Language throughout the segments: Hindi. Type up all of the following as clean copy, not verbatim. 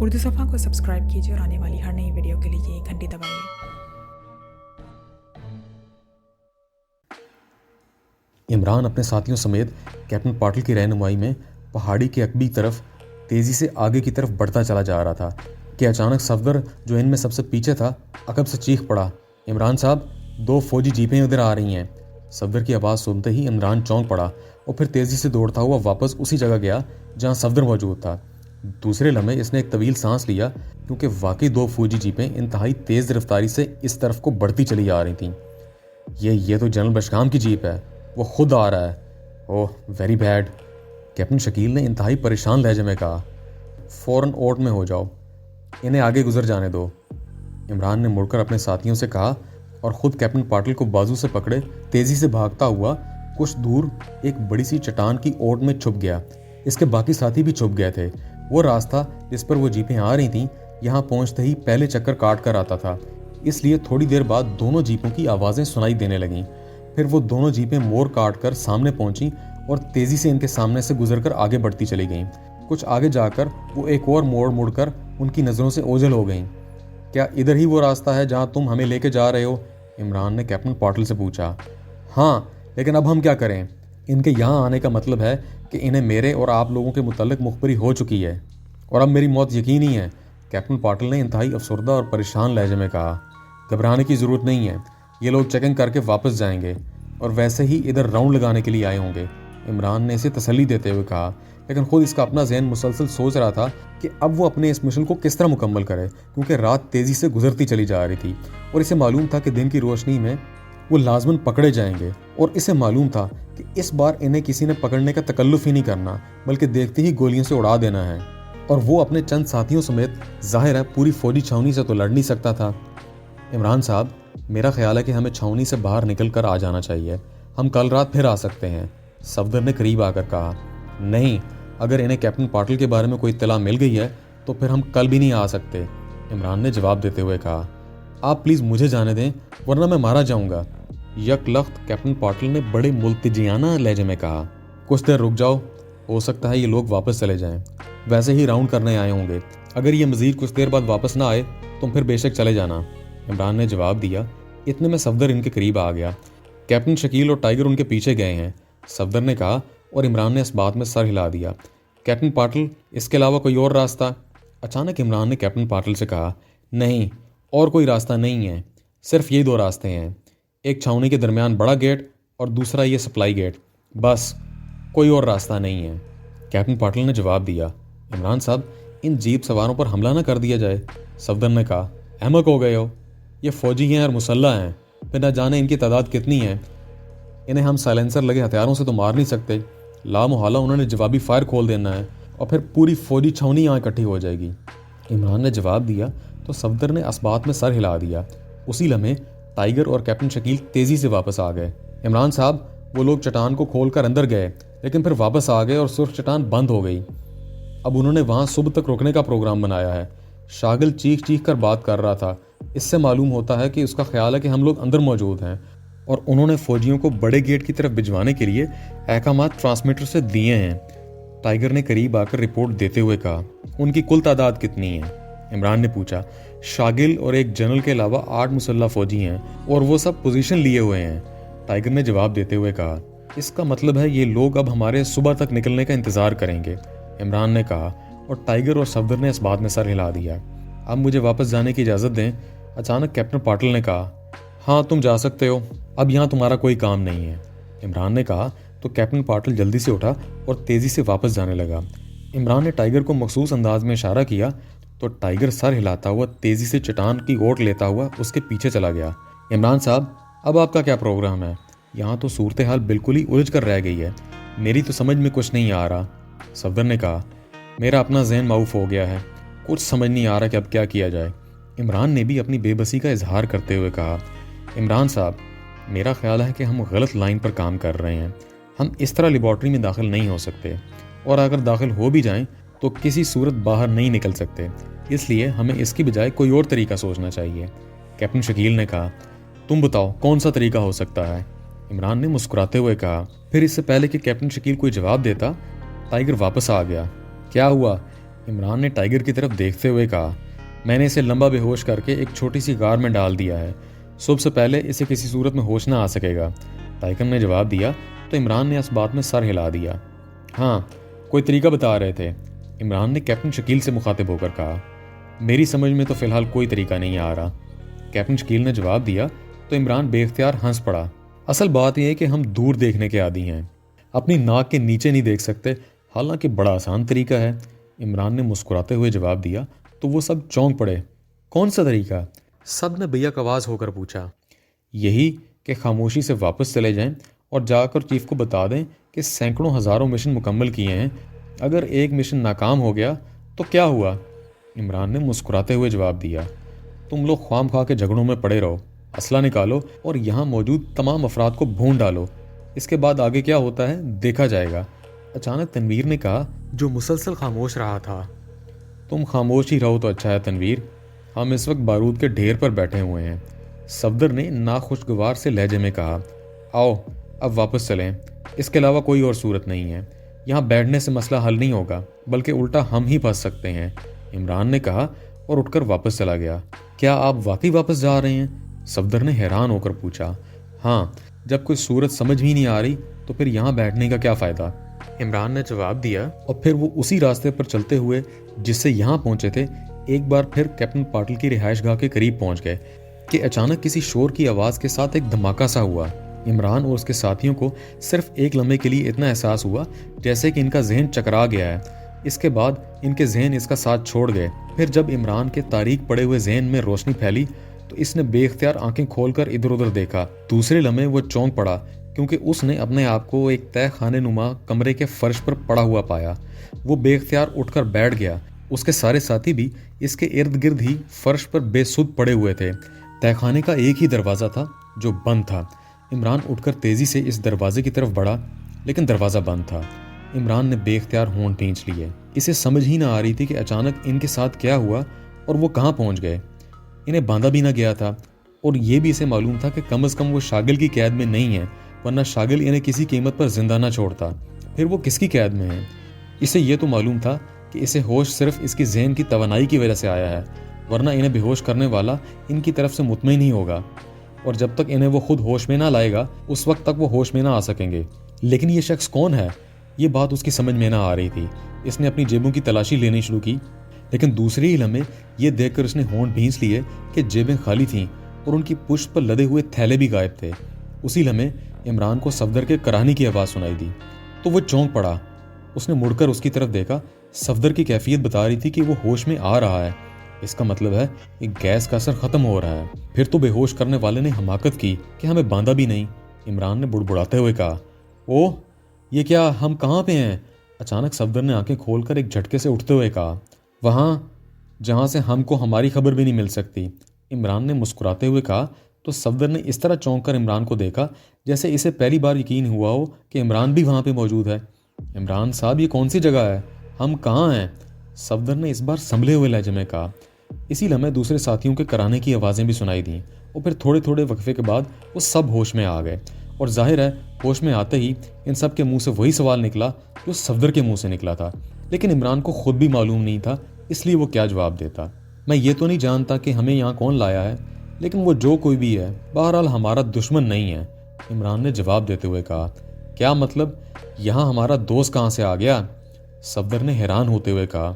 उर्दू सफ़ा को सब्सक्राइब कीजिए और आने वाली हर नई वीडियो के लिए घंटी दबाइए। इमरान अपने साथियों समेत कैप्टन पाटिल की रहनुमाई में पहाड़ी के अकबी तरफ तेज़ी से आगे की तरफ बढ़ता चला जा रहा था कि अचानक सफदर, जो इनमें सबसे पीछे था, अकब से चीख पड़ा, इमरान साहब, 2 फौजी जीपें उधर आ रही हैं। सफदर की आवाज़ सुनते ही इमरान चौंक पड़ा और फिर तेज़ी से दौड़ता हुआ वापस उसी जगह गया जहाँ सफदर मौजूद था। दूसरे लम्हे इसने एक तवील सांस लिया, क्योंकि वाकई 2 फौजी जीपें इंतहाई तेज़ रफ्तारी से इस तरफ को बढ़ती चली आ रही थीं। ये तो जनरल बशकाम की जीप है, वो खुद आ रहा है। Oh very bad, captain Shakeel ने इंतहाई परेशान लहजे में कहा। फ़ौरन ओट में हो जाओ, इन्हें आगे गुजर जाने दो। इमरान ने मुड़कर अपने साथियों से कहा और ख़ुद कैप्टन पाटिल को बाजू से पकड़े तेज़ी से भागता हुआ कुछ दूर एक बड़ी सी चट्टान की ओट में छुप गया। इसके बाकी साथी भी छुप गए थे। वो रास्ता जिस पर वो जीपें आ रही थीं, यहाँ पहुँचते ही पहले चक्कर काट कर आता था, इसलिए थोड़ी देर बाद दोनों जीपों की आवाज़ें सुनाई देने लगीं। फिर वो दोनों जीपें मोड़ काट कर सामने पहुंची और तेज़ी से इनके सामने से गुजरकर आगे बढ़ती चली गईं। कुछ आगे जाकर वो एक और मोड़ मुड़कर उनकी नज़रों से ओझल हो गईं। क्या इधर ही वो रास्ता है जहां तुम हमें लेके जा रहे हो? इमरान ने कैप्टन पाटिल से पूछा। हाँ, लेकिन अब हम क्या करें? इनके यहाँ आने का मतलब है कि इन्हें मेरे और आप लोगों के मुतल्लिक मुखबरी हो चुकी है और अब मेरी मौत यकीनी है। कैप्टन पाटिल ने इंतहाई अफसरदा और परेशान लहजे में कहा। घबराने की ज़रूरत नहीं है, ये लोग चेकिंग करके वापस जाएंगे और वैसे ही इधर राउंड लगाने के लिए आए होंगे। इमरान ने इसे तसल्ली देते हुए कहा, लेकिन खुद इसका अपना जहन मुसलसल सोच रहा था कि अब वो अपने इस मिशन को किस तरह मुकम्मल करे, क्योंकि रात तेज़ी से गुजरती चली जा रही थी और इसे मालूम था कि दिन की रोशनी में वो लाजमन पकड़े जाएंगे। और इसे मालूम था कि इस बार इन्हें किसी ने पकड़ने का तकल्लुफ़ ही नहीं करना, बल्कि देखते ही गोलियों से उड़ा देना है। और वो अपने चंद साथियों समेत जाहिर है पूरी फौजी छावनी से तो लड़ नहीं सकता था। इमरान साहब, मेरा ख्याल है कि हमें छावनी से बाहर निकल कर आ जाना चाहिए। हम कल रात फिर आ सकते हैं, सफदर ने करीब आकर कहा। नहीं, अगर इन्हें कैप्टन पाटिल के बारे में कोई इत्तला मिल गई है तो फिर हम कल भी नहीं आ सकते, इमरान ने जवाब देते हुए कहा। आप प्लीज़ मुझे जाने दें, वरना मैं मारा जाऊंगा, यकलख्त कैप्टन पाटिल ने बड़े मुल्तजियाना लहजे में कहा। कुछ देर रुक जाओ, हो सकता है ये लोग वापस चले जाएं। वैसे ही राउंड करने आए होंगे। अगर ये मज़ीद कुछ देर बाद वापस ना आए तो फिर बेशक चले जाना, इमरान ने जवाब दिया। इतने में सफदर इनके करीब आ गया। कैप्टन शकील और टाइगर उनके पीछे गए हैं, सफदर ने कहा और इमरान ने इस बात में सर हिला दिया। कैप्टन पाटिल, इसके अलावा कोई और रास्ता? अचानक इमरान ने कैप्टन पाटिल से कहा। नहीं, और कोई रास्ता नहीं है, सिर्फ ये 2 रास्ते हैं। एक छावनी के दरमियान बड़ा गेट और दूसरा ये सप्लाई गेट, बस, कोई और रास्ता नहीं है, कैप्टन पाटिल ने जवाब दिया। इमरान साहब, इन जीप सवारों पर हमला ना कर दिया जाए, सफदर ने कहा। अहमक हो गए हो, ये फौजी हैं और मुसल्ला हैं, फिर न जाने इनकी तादाद कितनी है। इन्हें हम साइलेंसर लगे हथियारों से तो मार नहीं सकते। लामोहल्ला उन्होंने जवाबी फायर खोल देना है और फिर पूरी फौजी छावनी यहाँ इकट्ठी हो जाएगी, इमरान ने जवाब दिया तो सफदर ने इस बात में सर हिला दिया। उसी लम्हे टाइगर और कैप्टन शकील तेज़ी से वापस आ गए। इमरान साहब, वो लोग चट्टान को खोल कर अंदर गए, लेकिन फिर वापस आ गए और सुर्ख चट्टान बंद हो गई। अब उन्होंने वहाँ सुबह तक रुकने का प्रोग्राम बनाया है। शागिल चीख चीख कर बात कर रहा था। इससे मालूम होता है कि उसका ख्याल है कि हम लोग अंदर मौजूद हैं और उन्होंने फौजियों को बड़े गेट की तरफ भिजवाने के लिए अहकामात ट्रांसमीटर से दिए हैं, टाइगर ने करीब आकर रिपोर्ट देते हुए कहा। उनकी कुल तादाद कितनी है? इमरान ने पूछा। शागिल और एक जनरल के अलावा 8 मुसल्ला फौजी हैं और वो सब पोजीशन लिए हुए हैं, टाइगर ने जवाब देते हुए कहा। इसका मतलब है ये लोग अब हमारे सुबह तक निकलने का इंतज़ार करेंगे, इमरान ने कहा और टाइगर और सफदर ने इस बात में सर हिला दिया। अब मुझे वापस जाने की इजाज़त दें, अचानक कैप्टन पाटिल ने कहा। हाँ, तुम जा सकते हो, अब यहाँ तुम्हारा कोई काम नहीं है, इमरान ने कहा तो कैप्टन पाटिल जल्दी से उठा और तेज़ी से वापस जाने लगा। इमरान ने टाइगर को मखसूस अंदाज में इशारा किया तो टाइगर सर हिलाता हुआ तेज़ी से चट्टान की ओट लेता हुआ उसके पीछे चला गया। इमरान साहब, अब आपका क्या प्रोग्राम है? यहाँ तो सूरत हाल बिल्कुल ही उलझ कर रह गई है, मेरी तो समझ में कुछ नहीं आ रहा, सफदर ने कहा। मेरा अपना जहन माऊफ हो गया है, कुछ समझ नहीं आ रहा कि अब क्या किया जाए, इमरान ने भी अपनी बेबसी का इजहार करते हुए कहा। इमरान साहब, मेरा ख्याल है कि हम गलत लाइन पर काम कर रहे हैं। हम इस तरह लेबॉर्ट्री में दाखिल नहीं हो सकते और अगर दाखिल हो भी जाएं तो किसी सूरत बाहर नहीं निकल सकते, इसलिए हमें इसकी बजाय कोई और तरीका सोचना चाहिए, कैप्टन शकील ने कहा। तुम बताओ कौन सा तरीका हो सकता है, इमरान ने मुस्कुराते हुए कहा। फिर इससे पहले कि कैप्टन शकील कोई जवाब देता, टाइगर वापस आ गया। क्या हुआ? इमरान ने टाइगर की तरफ देखते हुए कहा, मैंने इसे लंबा बेहोश करके एक छोटी सी गार में डाल दिया है। सुबह से पहले इसे किसी सूरत में होश ना आ सकेगा। टाइगर ने जवाब दिया तो इमरान ने इस बात में सर हिला दिया। हाँ, कोई तरीका बता रहे थे, इमरान ने कैप्टन शकील से मुखातिब होकर कहा। मेरी समझ में तो फिलहाल कोई तरीका नहीं आ रहा, कैप्टन शकील ने जवाब दिया तो इमरान बेख्तियार हंस पड़ा। असल बात यह है कि हम दूर देखने के आदी हैं, अपनी नाक के नीचे नहीं देख सकते, हालांकि बड़ा आसान तरीका है, इमरान ने मुस्कुराते हुए जवाब दिया। तो वो सब चौंक पड़े। कौन सा तरीका? सब ने भैया का आवाज़ होकर पूछा। यही कि खामोशी से वापस चले जाएं और जाकर चीफ को बता दें कि सैकड़ों हज़ारों मिशन मुकम्मल किए हैं, अगर एक मिशन नाकाम हो गया तो क्या हुआ? इमरान ने मुस्कुराते हुए जवाब दिया, तुम लोग ख्वाम खा के झगड़ों में पड़े रहो, असला निकालो और यहाँ मौजूद तमाम अफराद को भून डालो, इसके बाद आगे क्या होता है देखा जाएगा। अचानक तनवीर ने कहा, जो मुसलसल खामोश रहा था। तुम खामोश ही रहो तो अच्छा है तनवीर, हम इस वक्त बारूद के ढेर पर बैठे हुए हैं, सफदर ने नाखुशगवार से लहजे में कहा। आओ अब वापस चलें, इसके अलावा कोई और सूरत नहीं है, यहाँ बैठने से मसला हल नहीं होगा बल्कि उल्टा हम ही फंस सकते हैं, इमरान ने कहा और उठकर वापस चला गया। क्या आप वाकई वापस जा रहे हैं? सफदर ने हैरान होकर पूछा। हाँ, जब कोई सूरत समझ ही नहीं आ रही तो फिर यहाँ बैठने का क्या फ़ायदा, इमरान ने जवाब दिया। और फिर वो उसी रास्ते पर चलते हुए जिससे यहाँ पहुंचे थे, एक बार फिर कैप्टन पाटिल की रिहाइशगाह के करीब पहुंच गए कि अचानक किसी शोर की आवाज़ के साथ एक धमाका सा हुआ। इमरान और उसके साथियों को सिर्फ एक लम्हे के लिए इतना एहसास हुआ जैसे कि इनका जहन चकरा गया है। इसके बाद इनके जहन इसका साथ छोड़ गए। फिर जब इमरान के तारीक पड़े हुए जहन में रोशनी फैली तो इसने बेख्तियार आंखें खोलकर इधर उधर देखा। दूसरे लम्हे वो चौंक पड़ा क्योंकि उसने अपने आप को एक तय खाने नुमा कमरे के फर्श पर पड़ा हुआ पाया। वो बेख्तियार उठकर बैठ गया। उसके सारे साथी भी इसके इर्द गिर्द ही फर्श पर बेसुध पड़े हुए थे। तहखाने का एक ही दरवाज़ा था जो बंद था। इमरान उठकर तेज़ी से इस दरवाजे की तरफ बढ़ा, लेकिन दरवाज़ा बंद था। इमरान ने बेख्तियार होंठ खींच लिए। इसे समझ ही ना आ रही थी कि अचानक इनके साथ क्या हुआ और वो कहाँ पहुँच गए। इन्हें बांधा भी ना गया था और ये भी इसे मालूम था कि कम अज़ कम वो शागिल की कैद में नहीं है, वरना शागिल इन्हें किसी कीमत पर जिंदा ना छोड़ता। फिर वो किसकी कैद में है? इसे ये तो मालूम था कि इसे होश सिर्फ इसकी जहन की तवानाई की वजह से आया है, वरना इन्हें बेहोश करने वाला इनकी तरफ से मुतमईन ही होगा और जब तक इन्हें वो खुद होश में ना लाएगा उस वक्त तक वो होश में ना आ सकेंगे। लेकिन ये शख्स कौन है, ये बात उसकी समझ में ना आ रही थी। इसने अपनी जेबों की तलाशी लेनी शुरू की, लेकिन दूसरे ही लम्हे ये देखकर उसने होंठ भींच लिए कि जेबें खाली थीं और उनकी पुश्त पर लदे हुए थैले भी गायब थे। उसी लम्हे इमरान को सफदर के कराहने की आवाज़ सुनाई दी तो वो चौंक पड़ा। उसने मुड़कर उसकी तरफ देखा। सफदर की कैफियत बता रही थी कि वो होश में आ रहा है। इसका मतलब है कि गैस का असर खत्म हो रहा है। फिर तो बेहोश करने वाले ने हमाकत की कि हमें बांधा भी नहीं, इमरान ने बुड़बुड़ाते हुए कहा। ओह, ये क्या, हम कहाँ पे हैं? अचानक सफदर ने आंखें खोलकर एक झटके से उठते हुए कहा। वहाँ जहाँ से हमको हमारी खबर भी नहीं मिल सकती, इमरान ने मुस्कुराते हुए कहा। तो सफदर ने इस तरह चौंक कर इमरान को देखा जैसे इसे पहली बार यकीन हुआ हो कि इमरान भी वहाँ पे मौजूद है। इमरान साहब, ये कौन सी जगह है, हम कहाँ हैं? सफदर ने इस बार संभले हुए लहजे में कहा। इसी लम्हे दूसरे साथियों के कराने की आवाज़ें भी सुनाई दी और फिर थोड़े थोड़े वक्फे के बाद वो सब होश में आ गए। और जाहिर है होश में आते ही इन सब के मुंह से वही सवाल निकला जो सफदर के मुंह से निकला था, लेकिन इमरान को खुद भी मालूम नहीं था, इसलिए वो क्या जवाब देता। मैं ये तो नहीं जानता कि हमें यहाँ कौन लाया है, लेकिन वो जो कोई भी है बहरहाल हमारा दुश्मन नहीं है, इमरान ने जवाब देते हुए कहा। क्या मतलब, यहाँ हमारा दोस्त कहाँ से आ गया? सफदर ने हैरान होते हुए कहा।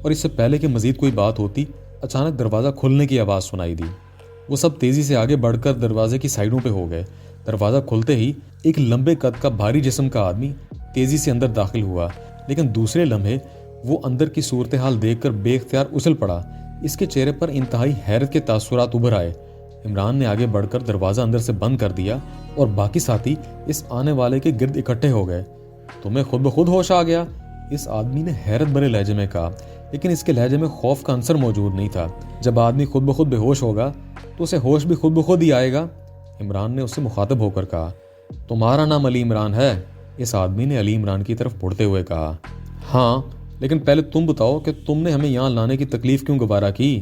और इससे पहले कि मजीद कोई बात होती, अचानक दरवाज़ा खुलने की आवाज़ सुनाई दी। वो सब तेज़ी से आगे बढ़कर दरवाजे की साइडों पे हो गए। दरवाज़ा खुलते ही एक लंबे कद का भारी जिस्म का आदमी तेज़ी से अंदर दाखिल हुआ, लेकिन दूसरे लम्हे वो अंदर की सूरत हाल देखकर बेख्तियार उछल पड़ा। इसके चेहरे पर इंतहाई हैरत के तासुरात उभर आए। इमरान ने आगे बढ़कर दरवाज़ा अंदर से बंद कर दिया और बाकी साथी इस आने वाले के गिर्द इकट्ठे हो गए। तुम्हें खुद ब खुद होश आ गया, इस आदमी ने हैरत भरे लहजे में कहा, लेकिन इसके लहजे में खौफ का अंसर मौजूद नहीं था। जब आदमी खुद ब खुद बेहोश होगा तो उसे होश भी खुद ब खुद ही आएगा, इमरान ने उससे मुखातब होकर कहा। तुम्हारा नाम अली इमरान है? इस आदमी ने अली इमरान की तरफ मुड़ते हुए कहा। हाँ, लेकिन पहले तुम बताओ कि तुमने हमें यहाँ लाने की तकलीफ क्यों गवारा की,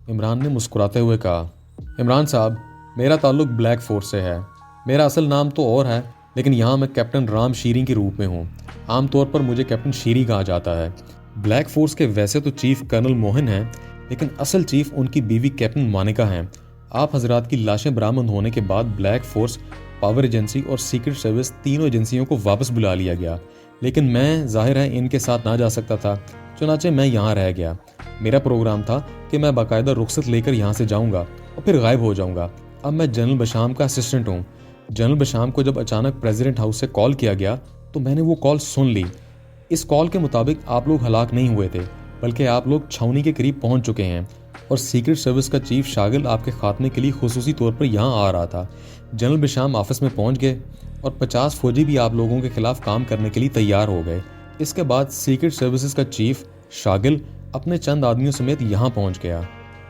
इमरान ने मुस्कुराते हुए कहा। इमरान साहब, मेरा ताल्लुक ब्लैक फोर्स से है। मेरा असल नाम तो और है, लेकिन यहाँ मैं कैप्टन राम शीरी के रूप में हूँ। आमतौर पर मुझे कैप्टन शीरी कहा जाता है। ब्लैक फोर्स के वैसे तो चीफ कर्नल मोहन हैं, लेकिन असल चीफ उनकी बीवी कैप्टन मानिका हैं। आप हजरात की लाशें बरामद होने के बाद ब्लैक फोर्स, पावर एजेंसी और सीक्रेट सर्विस तीनों एजेंसियों को वापस बुला लिया गया, लेकिन मैं जाहिर है इनके साथ ना जा सकता था, चुनाचे मैं यहाँ रह गया। मेरा प्रोग्राम था कि मैं बाकायदा रुखसत लेकर यहाँ से जाऊँगा और फिर गायब हो जाऊँगा। अब मैं जनरल बशाम का असिस्टेंट हूँ। जनरल बशाम को जब अचानक प्रेसिडेंट हाउस से कॉल किया गया तो मैंने वो कॉल सुन ली। इस कॉल के मुताबिक आप लोग हलाक नहीं हुए थे, बल्कि आप लोग छावनी के करीब पहुंच चुके हैं और सीक्रेट सर्विस का चीफ शागिल आपके खात्मे के लिए खुसूसी तौर पर यहाँ आ रहा था। जनरल बशाम ऑफिस में पहुंच गए और 50 फौजी भी आप लोगों के खिलाफ काम करने के लिए तैयार हो गए। इसके बाद सीक्रेट सर्विसेज का चीफ शागिल अपने चंद आदमियों समेत यहाँ पहुंच गया।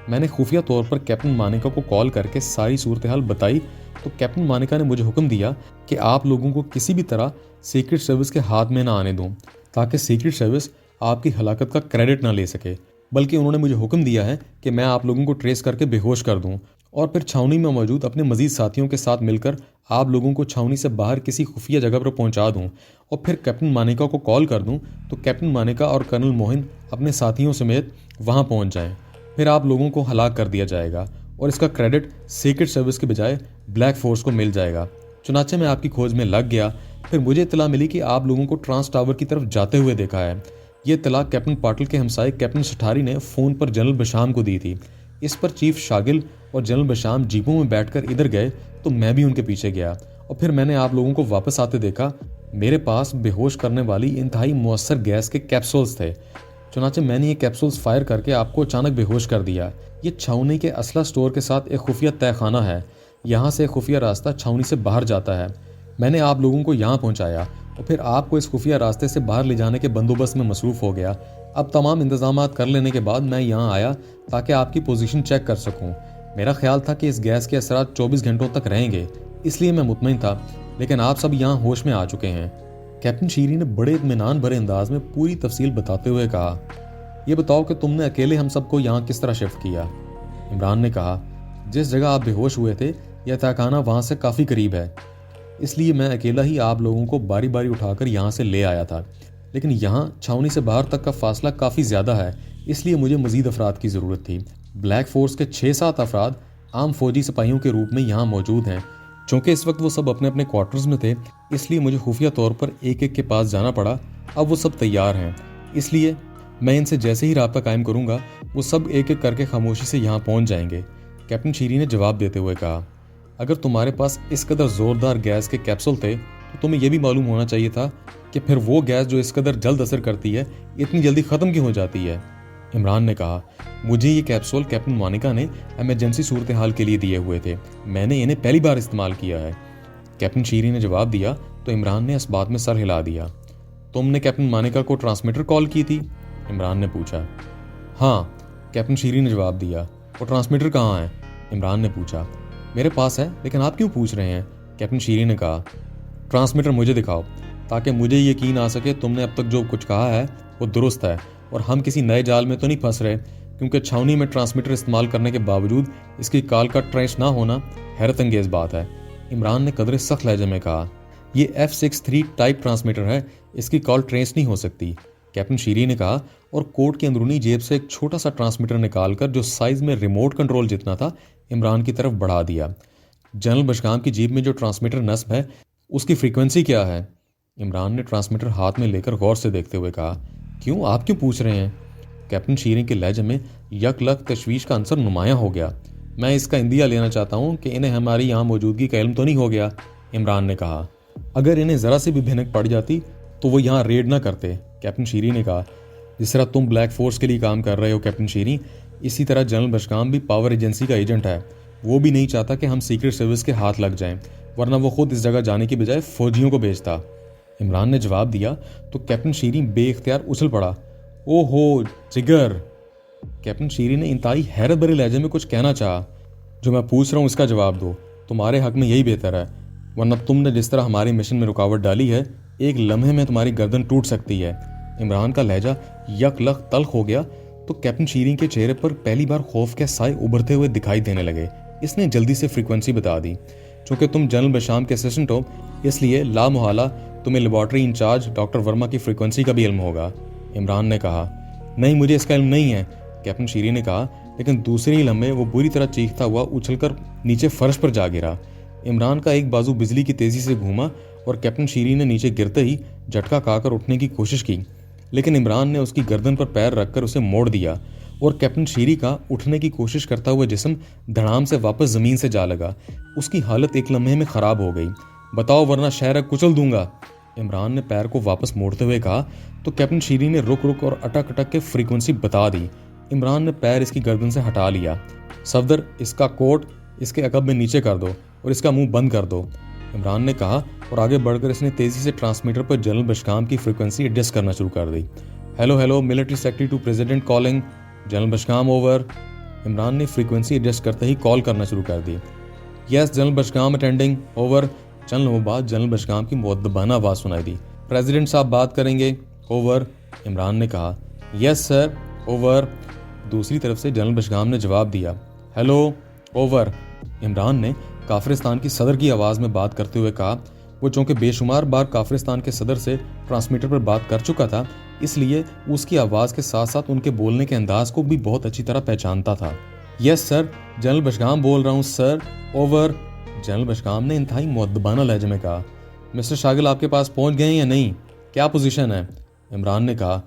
मैंने खुफिया तौर पर कैप्टन मानिका को कॉल करके सारी सूरत हाल बताई तो कैप्टन मानिका ने मुझे हुक्म दिया कि आप लोगों को किसी भी तरह सीक्रेट सर्विस के हाथ में ना आने दूं, ताकि सीक्रेट सर्विस आपकी हलाकत का क्रेडिट ना ले सके। बल्कि उन्होंने मुझे हुक्म दिया है कि मैं आप लोगों को ट्रेस करके बेहोश कर दूं और फिर छावनी में मौजूद अपने मजीद साथियों के साथ मिलकर आप लोगों को छावनी से बाहर किसी खुफिया जगह पर पहुंचा दूं और फिर कैप्टन मानिका को कॉल कर दूं तो कैप्टन मानिका और कर्नल मोहन अपने साथियों समेत वहां पहुंच जाएं। फिर आप लोगों को हलाक कर दिया जाएगा और इसका क्रेडिट सीक्रेट सर्विस के बजाय ब्लैक फोर्स को मिल जाएगा। चुनाचे मैं आपकी खोज में लग गया। फिर मुझे इत्तला मिली कि आप लोगों को ट्रांस टावर की तरफ जाते हुए देखा है। ये इत्तला कैप्टन पाटिल के हमसाये कैप्टन सठारी ने फ़ोन पर जनरल बशाम को दी थी। इस पर चीफ शागिल और जनरल बशाम जीपों में बैठकर इधर गए तो मैं भी उनके पीछे गया और फिर मैंने आप लोगों को वापस आते देखा। मेरे पास बेहोश करने वाली इंतहाई मुअस्सर गैस के कैप्सूल्स थे। चुनाचे मैंने ये कैप्सूल्स फायर करके आपको अचानक बेहोश कर दिया। ये छावनी के असला स्टोर के साथ एक खुफिया तहखाना है। यहाँ से खुफिया रास्ता छावनी से बाहर जाता है। मैंने आप लोगों को यहाँ पहुँचाया और फिर आपको इस खुफिया रास्ते से बाहर ले जाने के बंदोबस्त में मसरूफ़ हो गया। अब तमाम इंतजाम कर लेने के बाद मैं यहाँ आया ताकि आपकी पोजीशन चेक कर सकूँ। मेरा ख्याल था कि इस गैस के असरात 24 घंटों तक रहेंगे, इसलिए मैं मुतमईन था, लेकिन आप सब यहाँ होश में आ चुके हैं। कैप्टन शीरी ने बड़े इत्मीनान भरे अंदाज में पूरी तफसील बताते हुए कहा, ये बताओ कि तुमने अकेले हम सबको यहाँ किस तरह शिफ्ट किया। इमरान ने कहा, जिस जगह आप बेहोश हुए थे यह तहखाना वहाँ से काफ़ी करीब है, इसलिए मैं अकेला ही आप लोगों को बारी बारी उठाकर यहाँ से ले आया था। लेकिन यहाँ छावनी से बाहर तक का फासला काफ़ी ज़्यादा है, इसलिए मुझे मज़ीद अफराद की ज़रूरत थी। ब्लैक फोर्स के 6-7 अफराद आम फौजी सिपाहियों के रूप में यहाँ मौजूद हैं। चूँकि इस वक्त वो सब अपने अपने क्वार्टर्स में थे, इसलिए मुझे खुफिया तौर पर एक एक के पास जाना पड़ा। अब वो सब तैयार हैं, इसलिए मैं इनसे जैसे ही राब्ता कायम करूँगा वो सब एक एक करके खामोशी से यहाँ पहुँच जाएंगे। कैप्टन शीरी ने जवाब देते हुए कहा, अगर तुम्हारे पास इस कदर ज़ोरदार गैस के कैप्सूल थे तो तुम्हें यह भी मालूम होना चाहिए था कि फिर वो गैस जो इस कदर जल्द असर करती है इतनी जल्दी ख़त्म क्यों हो जाती है। इमरान ने कहा, मुझे ये कैप्सूल कैप्टन मानिका ने एमरजेंसी सूरत हाल के लिए दिए हुए थे, मैंने इन्हें पहली बार इस्तेमाल किया है। कैप्टन शीरी ने जवाब दिया तो इमरान ने इस बात में सर हिला दिया। तुमने कैप्टन मानिका को ट्रांसमीटर कॉल की थी? इमरान ने पूछा। हाँ, कैप्टन शीरी ने जवाब दिया। वो ट्रांसमीटर कहाँ है? इमरान ने पूछा। मेरे पास है, लेकिन आप क्यों पूछ रहे हैं? कैप्टन शीरी ने कहा, ट्रांसमीटर मुझे दिखाओ ताकि मुझे यकीन आ सके तुमने अब तक जो कुछ कहा है वो दुरुस्त है और हम किसी नए जाल में तो नहीं फंस रहे, क्योंकि छावनी में ट्रांसमीटर इस्तेमाल करने के बावजूद इसकी कॉल का ट्रेस ना होना हैरत अंगेज बात है। इमरान ने कदरे सख्त लहजे में कहा, ये F63 टाइप ट्रांसमीटर है, इसकी कॉल ट्रेस नहीं हो सकती। कैप्टन शीरी ने कहा और कोट की अंदरूनी जेब से एक छोटा सा ट्रांसमीटर निकालकर जो साइज़ में रिमोट कंट्रोल जितना था इमरान की तरफ बढ़ा दिया। जनरल बशगाम की जेब में जो ट्रांसमीटर नस्ब है उसकी फ्रीक्वेंसी क्या है? इमरान ने ट्रांसमीटर हाथ में लेकर गौर से देखते हुए कहा, क्यों, आप क्यों पूछ रहे हैं? कैप्टन शीरी के लहजे में यकलक तशवीश का अंसर नुमाया हो गया। मैं इसका इंदिया लेना चाहता हूँ कि इन्हें हमारी यहाँ मौजूदगी का इल्म तो नहीं हो गया। इमरान ने कहा, अगर इन्हें ज़रा सी भी भिनक पड़ जाती तो वो यहाँ रेड ना करते। कैप्टन शीरी ने कहा, जिस तरह तुम ब्लैक फोर्स के लिए काम कर रहे हो कैप्टन शीरी, इसी तरह जनरल बशगाम भी पावर एजेंसी का एजेंट है। वो भी नहीं चाहता कि हम सीक्रेट सर्विस के हाथ लग जाएं, वरना वो खुद इस जगह जाने की बजाय फौजियों को भेजता। इमरान ने जवाब दिया तो कैप्टन शीरी बेइख्तियार उछल पड़ा। ओहो जिगर! कैप्टन शीरी ने इंतहाई हैरत भरे लहजे में कुछ कहना चाहा। जो मैं पूछ रहा हूँ इसका जवाब दो, तुम्हारे हक में यही बेहतर है, वरना तुमने जिस तरह हमारे मिशन में रुकावट डाली है एक लम्हे में तुम्हारी गर्दन टूट सकती है। इमरान का लहजा यकलक तल्ख हो गया तो कैप्टन शीरी के चेहरे पर पहली बार खौफ के साए उभरते हुए दिखाई देने लगे। इसने जल्दी से फ्रीक्वेंसी बता दी। चूंकि तुम जनरल बशाम के असिस्टेंट हो, इसलिए लामुहाला तुम्हें लेबॉर्ट्री इंचार्ज डॉक्टर वर्मा की फ्रीक्वेंसी का भी इल्म होगा। इमरान ने कहा। नहीं, मुझे इसका इल्म नहीं है, कैप्टन शीरी ने कहा, लेकिन दूसरे ही लम्हे वो बुरी तरह चीखता हुआ उछलकर नीचे फर्श पर जा गिरा। इमरान का एक बाजू बिजली की तेज़ी से घूमा और कैप्टन शीरी ने नीचे गिरते ही झटका खाकर उठने की कोशिश की, लेकिन इमरान ने उसकी गर्दन पर पैर रखकर उसे मोड़ दिया और कैप्टन शीरी का उठने की कोशिश करता हुआ जिस्म धड़ाम से वापस ज़मीन से जा लगा। उसकी हालत एक लम्हे में ख़राब हो गई। बताओ वरना शहर कुचल दूंगा, इमरान ने पैर को वापस मोड़ते हुए कहा। तो कैप्टन शीरी ने रुक रुक और अटक अटक के फ्रीक्वेंसी बता दी। इमरान ने पैर इसकी गर्दन से हटा लिया। सफदर, इसका कोट इसके अकब में नीचे कर दो और इसका मुंह बंद कर दो, इमरान ने कहा और आगे बढ़कर इसने तेज़ी से ट्रांसमीटर पर जनरल बशकाम की फ्रीक्वेंसी एडजस्ट करना शुरू कर दी। Hello hello, military secretary to president calling, general Bashkam over. Imran ने फ्रीक्वेंसी एडजस्ट करते ही कॉल करना शुरू कर दी। Yes general Bashkam attending, over. चंद लम्हों बाद जनरल बशकाम की मुअद्दबाना आवाज़ सुनाई दी। प्रेसिडेंट साहब बात करेंगे, ओवर, इमरान ने कहा। Yes sir, over. दूसरी तरफ से जनरल बशकाम ने जवाब दिया। Hello, over. इमरान ने काफिरिस्तान की सदर की आवाज़ में बात करते हुए कहा। वो चूँकि बेशुमार बार काफिरिस्तान के सदर से ट्रांसमीटर पर बात कर चुका था, इसलिए उसकी आवाज़ के साथ साथ उनके बोलने के अंदाज को भी बहुत अच्छी तरह पहचानता था। यस सर, जनरल बशकाम बोल रहा हूँ सर, ओवर। जनरल बशकाम ने इंतहाई मुअद्दबाना लहजे में कहा। मिस्टर शागिल आपके पास पहुँच गए हैं या नहीं? क्या पोजीशन है? इमरान ने कहा।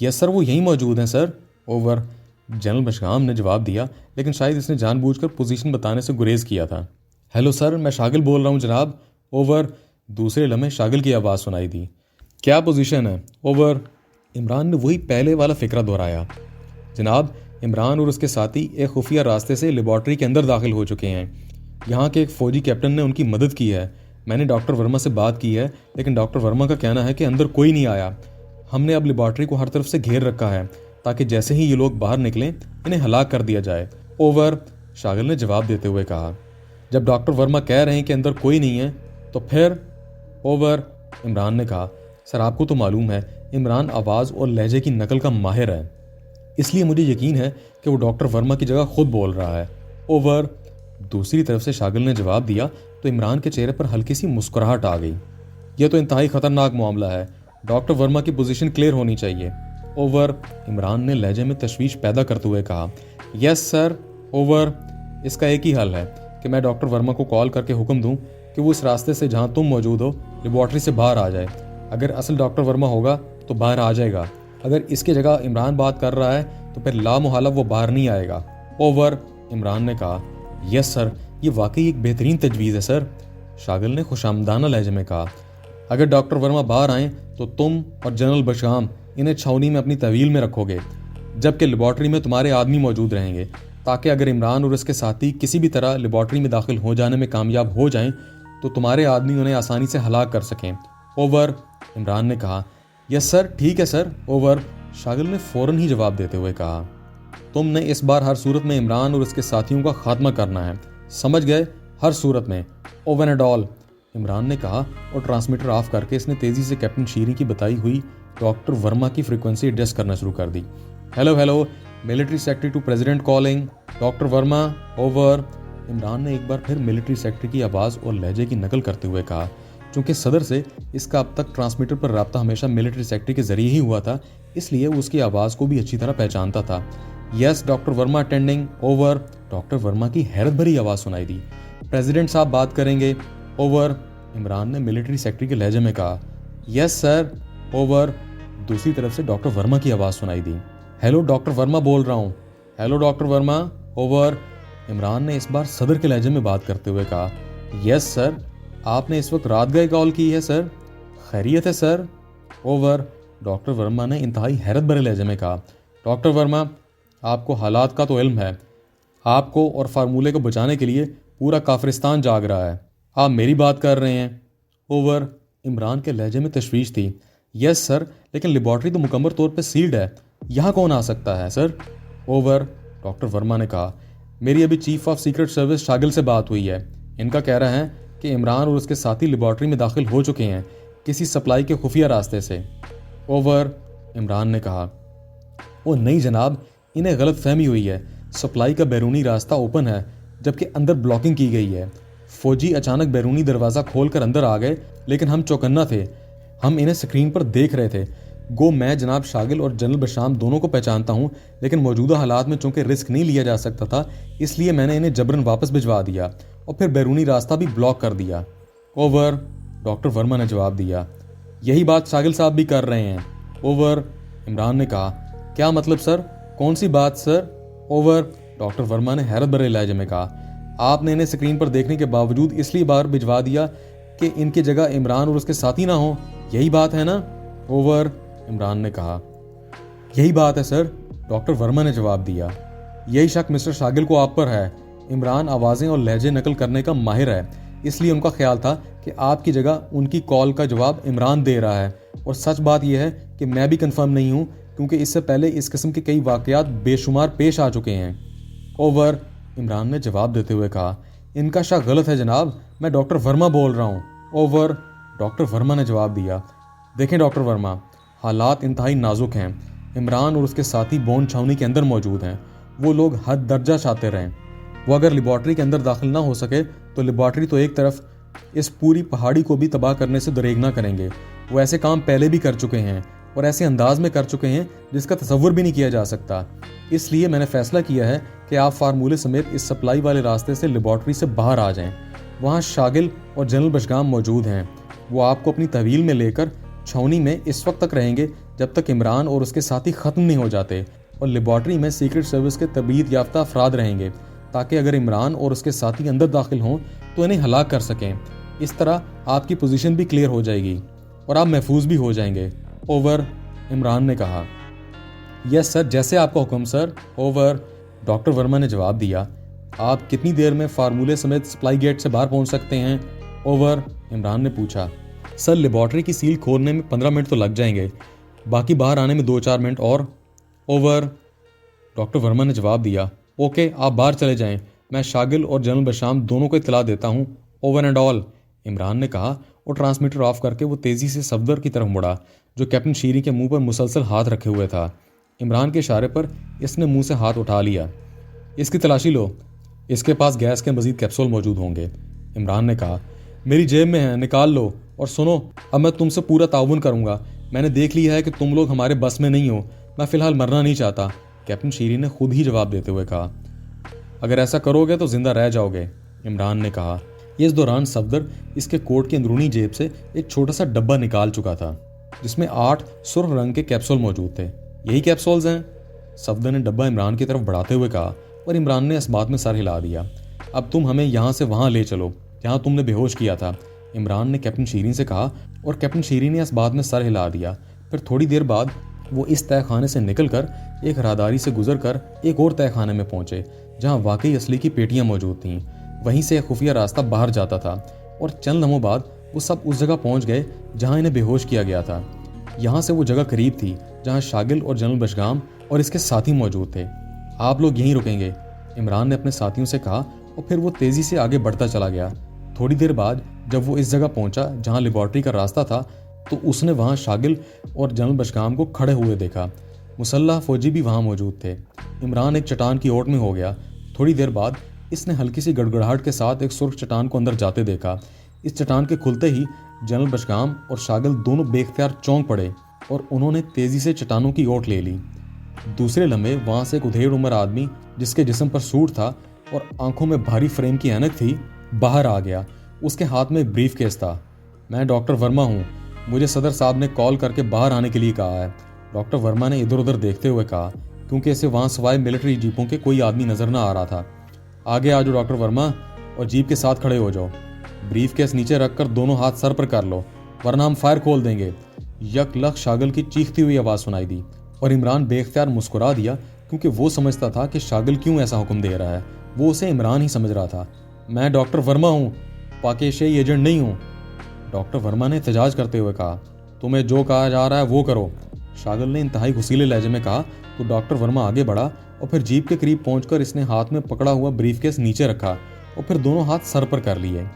यस सर, वो यहीं मौजूद हैं सर, ओवर। जनरल बशकाम ने जवाब दिया, लेकिन शायद इसने जानबूझकर पोजीशन बताने से गुरेज किया था। हेलो सर, मैं शागिल बोल रहा हूँ जनाब, ओवर। दूसरे लम्हे शागिल की आवाज़ सुनाई दी। क्या पोजीशन है? ओवर। इमरान ने वही पहले वाला फिक्रा दोहराया। जनाब, इमरान और उसके साथी एक खुफिया रास्ते से लेबॉर्ट्री के अंदर दाखिल हो चुके हैं। यहाँ के एक फ़ौजी कैप्टन ने उनकी मदद की है। मैंने डॉक्टर वर्मा से बात की है, लेकिन डॉक्टर वर्मा का कहना है कि अंदर कोई नहीं आया। हमने अब लेबॉर्ट्री को हर तरफ से घेर रखा है ताकि जैसे ही ये लोग बाहर निकलें इन्हें हलाक कर दिया जाए, ओवर। शागिल ने जवाब देते हुए कहा। जब डॉक्टर वर्मा कह रहे हैं कि अंदर कोई नहीं है तो फिर, ओवर, इमरान ने कहा। सर, आपको तो मालूम है इमरान आवाज़ और लहजे की नकल का माहिर है, इसलिए मुझे यकीन है कि वो डॉक्टर वर्मा की जगह खुद बोल रहा है, ओवर। दूसरी तरफ से शागिल ने जवाब दिया तो इमरान के चेहरे पर हल्की सी मुस्कुराहट आ गई। यह तो इंतहाई खतरनाक मामला है, डॉक्टर वर्मा की पोजीशन क्लियर होनी चाहिए, ओवर। इमरान ने लहजे में तशवीश पैदा करते हुए कहा। Yes sir, over. इसका एक ही हल है कि मैं डॉक्टर वर्मा को कॉल करके हुक्म दूं कि वो इस रास्ते से जहां तुम मौजूद हो लेबॉर्ट्री से बाहर आ जाए। अगर असल डॉक्टर वर्मा होगा तो बाहर आ जाएगा, अगर इसकी जगह इमरान बात कर रहा है तो फिर लामुहाला वो बाहर नहीं आएगा, ओवर। इमरान ने कहा। यस सर, ये वाकई एक बेहतरीन तजवीज़ है सर, शागिल ने खुशामदाना लहजे में कहा। अगर डॉक्टर वर्मा बाहर आएँ तो तुम और जनरल बशकाम इन्हें छावनी में अपनी तहवील में रखोगे, जबकि लेबॉर्ट्री में तुम्हारे आदमी मौजूद रहेंगे, ताकि अगर इमरान और उसके साथी किसी भी तरह लेबॉर्ट्री में दाखिल हो जाने में कामयाब हो जाएं तो तुम्हारे आदमी उन्हें आसानी से हलाक कर सकें, ओवर। इमरान ने कहा। यस सर, ठीक है सर, ओवर। शागिल ने फ़ौरन ही जवाब देते हुए कहा। तुमने इस बार हर सूरत में इमरान और उसके साथियों का खात्मा करना है, समझ गए? हर सूरत में, ओवन एंड ऑल, इमरान ने कहा और ट्रांसमीटर ऑफ करके इसने तेज़ी से कैप्टन शीरी की बताई हुई डॉक्टर वर्मा की फ्रीक्वेंसी एडजस्ट करना शुरू कर दी। Hello hello, military secretary to president calling, doctor Verma, over. Imran ने एक बार फिर मिलिट्री सेक्रेटरी की आवाज़ और लहजे की नकल करते हुए कहा। चूँकि सदर से इसका अब तक ट्रांसमीटर पर रब्ता हमेशा मिलिट्री सेक्रेटरी के जरिए ही हुआ था, इसलिए वो उसकी आवाज़ को भी अच्छी तरह पहचानता था। Yes doctor Verma attending, over. Doctor Verma की हैरत भरी आवाज़ सुनाई दी। प्रेसिडेंट साहब बात करेंगे, ओवर। इमरान ने मिलिट्री सेक्रेटरी के लहजे में कहा। Yes sir, over. दूसरी तरफ से डॉक्टर वर्मा की आवाज़ सुनाई दी। हेलो, डॉक्टर वर्मा बोल रहा हूँ, hello doctor Verma, over. Imran ने इस बार सदर के लहजे में बात करते हुए कहा। यस सर, आपने इस वक्त रात गए कॉल की है सर, खैरियत है सर, ओवर। डॉक्टर वर्मा ने इंतहाई हैरत भरे लहजे में कहा। डॉक्टर वर्मा, आपको हालात का तो इल्म है, आपको और फार्मूले को बचाने के लिए पूरा काफिरिस्तान जाग रहा है, आप मेरी बात कर रहे हैं, ओवर। इमरान के लहजे में तशवीश थी। यस सर, लेकिन लेबॉर्ट्री तो मुकम्मल तौर पर सील्ड है, यहाँ कौन आ सकता है सर, ओवर। डॉक्टर वर्मा ने कहा। मेरी अभी chief of secret service Shagil से बात हुई है, इनका कह रहा है कि इमरान और उसके साथी लेबॉर्ट्री में दाखिल हो चुके हैं किसी सप्लाई के खुफिया रास्ते से, ओवर। इमरान ने कहा। वो नहीं जनाब, इन्हें गलत फहमी हुई है, सप्लाई का बैरूनी रास्ता ओपन है जबकि अंदर ब्लॉकिंग की गई है। फौजी अचानक बैरूनी दरवाज़ा खोल कर अंदर आ गए, लेकिन हम चौकन्ना थे, हम इन्हें स्क्रीन पर देख रहे थे। गो मैं जनाब शागिल और जनरल बशाम दोनों को पहचानता हूँ, लेकिन मौजूदा हालात में चूंकि रिस्क नहीं लिया जा सकता था, इसलिए मैंने इन्हें जबरन वापस भिजवा दिया और फिर बैरूनी रास्ता भी ब्लॉक कर दिया। ओवर, डॉक्टर वर्मा ने जवाब दिया। यही बात शागिल साहब भी कर रहे हैं। ओवर, इमरान ने कहा। क्या मतलब सर? कौन सी बात सर? ओवर, डॉक्टर वर्मा ने हैरत भरे लहजे में कहा। आपने इन्हें स्क्रीन पर देखने के बावजूद इसलिए बाहर भिजवा दिया कि इनकी जगह इमरान और उसके साथी ना हो, यही बात है ना? ओवर, इमरान ने कहा। यही बात है सर, डॉक्टर वर्मा ने जवाब दिया। यही शक मिस्टर शागिल को आप पर है। इमरान आवाज़ें और लहजे नकल करने का माहिर है, इसलिए उनका ख्याल था कि आपकी जगह उनकी कॉल का जवाब इमरान दे रहा है। और सच बात यह है कि मैं भी कंफर्म नहीं हूँ, क्योंकि इससे पहले इस किस्म के कई वाकयात बेशुमार पेश आ चुके हैं। ओवर, इमरान ने जवाब देते हुए कहा। इनका शक गलत है जनाब, मैं डॉक्टर वर्मा बोल रहा हूँ। ओवर, डॉक्टर वर्मा ने जवाब दिया। देखें डॉक्टर वर्मा, हालात इंतहाई नाजुक हैं। इमरान और उसके साथी बॉन्ड छावनी के अंदर मौजूद हैं। वो लोग हद दर्जा चाहते रहें। वो अगर लेबॉर्ट्री के अंदर दाखिल ना हो सके तो लेबॉर्ट्री तो एक तरफ, इस पूरी पहाड़ी को भी तबाह करने से दरेगना करेंगे। वो ऐसे काम पहले भी कर चुके हैं और ऐसे अंदाज में कर चुके हैं जिसका तसव्वुर भी नहीं किया जा सकता। इसलिए मैंने फैसला किया है कि आप फार्मूले समेत इस सप्लाई वाले रास्ते से लेबॉर्ट्री से बाहर आ जाएं। वहाँ शागिल और जनरल बशगाम मौजूद हैं। वो आपको अपनी तहवील में लेकर छावनी में इस वक्त तक रहेंगे जब तक इमरान और उसके साथी ख़त्म नहीं हो जाते, और लेबॉर्ट्री में सीक्रेट सर्विस के तबीयत याफ्ता अफराद रहेंगे, ताकि अगर इमरान और उसके साथी अंदर दाखिल हों तो इन्हें हलाक कर सकें। इस तरह आपकी पोजीशन भी क्लियर हो जाएगी और आप महफूज भी हो जाएंगे। ओवर, इमरान ने कहा। यस सर, जैसे आपका हुक्म सर। ओवर, डॉक्टर वर्मा ने जवाब दिया। आप कितनी देर में फार्मूले समेत सप्लाई गेट से बाहर पहुंच सकते हैं? ओवर, इमरान ने पूछा। सर, लेबॉर्ट्री की सील खोलने में 15 मिनट तो लग जाएंगे, बाकी बाहर आने में 2-4 मिनट और। ओवर, डॉक्टर वर्मा ने जवाब दिया। ओके, आप बाहर चले जाएं, मैं शागिल और जनरल बशाम दोनों को इत्तला देता हूँ। ओवर एंड ऑल, इमरान ने कहा और ट्रांसमीटर ऑफ करके वो तेज़ी से सफदर की तरफ मुड़ा, जो कैप्टन शीरी के मुंह पर मुसलसल हाथ रखे हुए था। इमरान के इशारे पर इसने मुंह से हाथ उठा लिया। इसकी तलाशी लो, इसके पास गैस के मजीद कैप्सूल मौजूद होंगे। इमरान ने कहा। मेरी जेब में है, निकाल लो। और सुनो, अब मैं तुमसे पूरा ताउन करूंगा। मैंने देख लिया है कि तुम लोग हमारे बस में नहीं हो। मैं फ़िलहाल मरना नहीं चाहता, कैप्टन शीरी ने खुद ही जवाब देते हुए कहा। अगर ऐसा करोगे तो जिंदा रह जाओगे, इमरान ने कहा। इस दौरान सफदर इसके कोट की अंदरूनी जेब से एक छोटा सा डब्बा निकाल चुका था, जिसमें 8 सुर्ख रंग के कैप्सूल मौजूद थे। यही कैप्सूल्स हैं? सफदर ने डब्बा इमरान की तरफ बढ़ाते हुए कहा, और इमरान ने इस बात में सर हिला दिया। अब तुम हमें यहाँ से वहाँ ले चलो जहाँ तुमने बेहोश किया था, इमरान ने कैप्टन शीरी से कहा, और कैप्टन शीरी ने इस बात में सर हिला दिया। फिर थोड़ी देर बाद वो इस तहखाने से निकलकर एक राहदारी से गुजरकर एक और तहखाने में पहुंचे, जहां वाकई असली की पेटियां मौजूद थीं। वहीं से एक खुफिया रास्ता बाहर जाता था, और चंद लम्हों बाद वो सब उस जगह पहुंच गए जहां इन्हें बेहोश किया गया था। यहाँ से वो जगह करीब थी जहां शागिल और जनरल बशगाम और इसके साथी मौजूद थे। आप लोग यहीं रुकेंगे, इमरान ने अपने साथियों से कहा, और फिर वो तेज़ी से आगे बढ़ता चला गया। थोड़ी देर बाद जब वो इस जगह पहुंचा जहां लेबॉर्ट्री का रास्ता था, तो उसने वहां शागिल और जनरल बशगाम को खड़े हुए देखा। मुसल्लह फौजी भी वहां मौजूद थे। इमरान एक चट्टान की ओट में हो गया। थोड़ी देर बाद इसने हल्की सी गड़गड़ाहट के साथ एक सुर्ख चट्टान को अंदर जाते देखा। इस चट्टान के खुलते ही जनरल बशगाम और शागिल दोनों बेख्तियार चौंक पड़े, और उन्होंने तेजी से चट्टानों की ओट ले ली। दूसरे लम्हे वहां से एक उधेड़ उम्र आदमी, जिसके जिस्म पर सूट था और आंखों में भारी फ्रेम की ऐनक थी, बाहर आ गया। उसके हाथ में एक ब्रीफ केस था। मैं डॉक्टर वर्मा हूँ, मुझे सदर साहब ने कॉल करके बाहर आने के लिए कहा है, डॉक्टर वर्मा ने इधर उधर देखते हुए कहा, क्योंकि इसे वहां सिवाय मिलिट्री जीपों के कोई आदमी नजर न आ रहा था। आगे आ जाओ डॉक्टर वर्मा, और जीप के साथ खड़े हो जाओ। ब्रीफ केस नीचे रखकर दोनों हाथ सर पर कर लो, वरना हम फायर खोल देंगे। यकलख शागिल की चीखती हुई आवाज़ सुनाई दी, और इमरान बेख्तियार मुस्कुरा दिया, क्योंकि वो समझता था कि शागिल क्यों ऐसा हुक्म दे रहा है। वो उसे इमरान ही समझ रहा था। मैं डॉक्टर वर्मा हूँ, पाकिस्तानी एजेंट नहीं हूँ, डॉक्टर वर्मा ने एहतजाज करते हुए कहा। तुम्हें जो कहा जा रहा है वो करो, शागिल ने इंतहाई घुसीले लहजे में कहा। तो डॉक्टर वर्मा आगे बढ़ा, और फिर जीप के करीब पहुंचकर इसने हाथ में पकड़ा हुआ ब्रीफकेस नीचे रखा, और फिर दोनों हाथ सर पर कर लिए।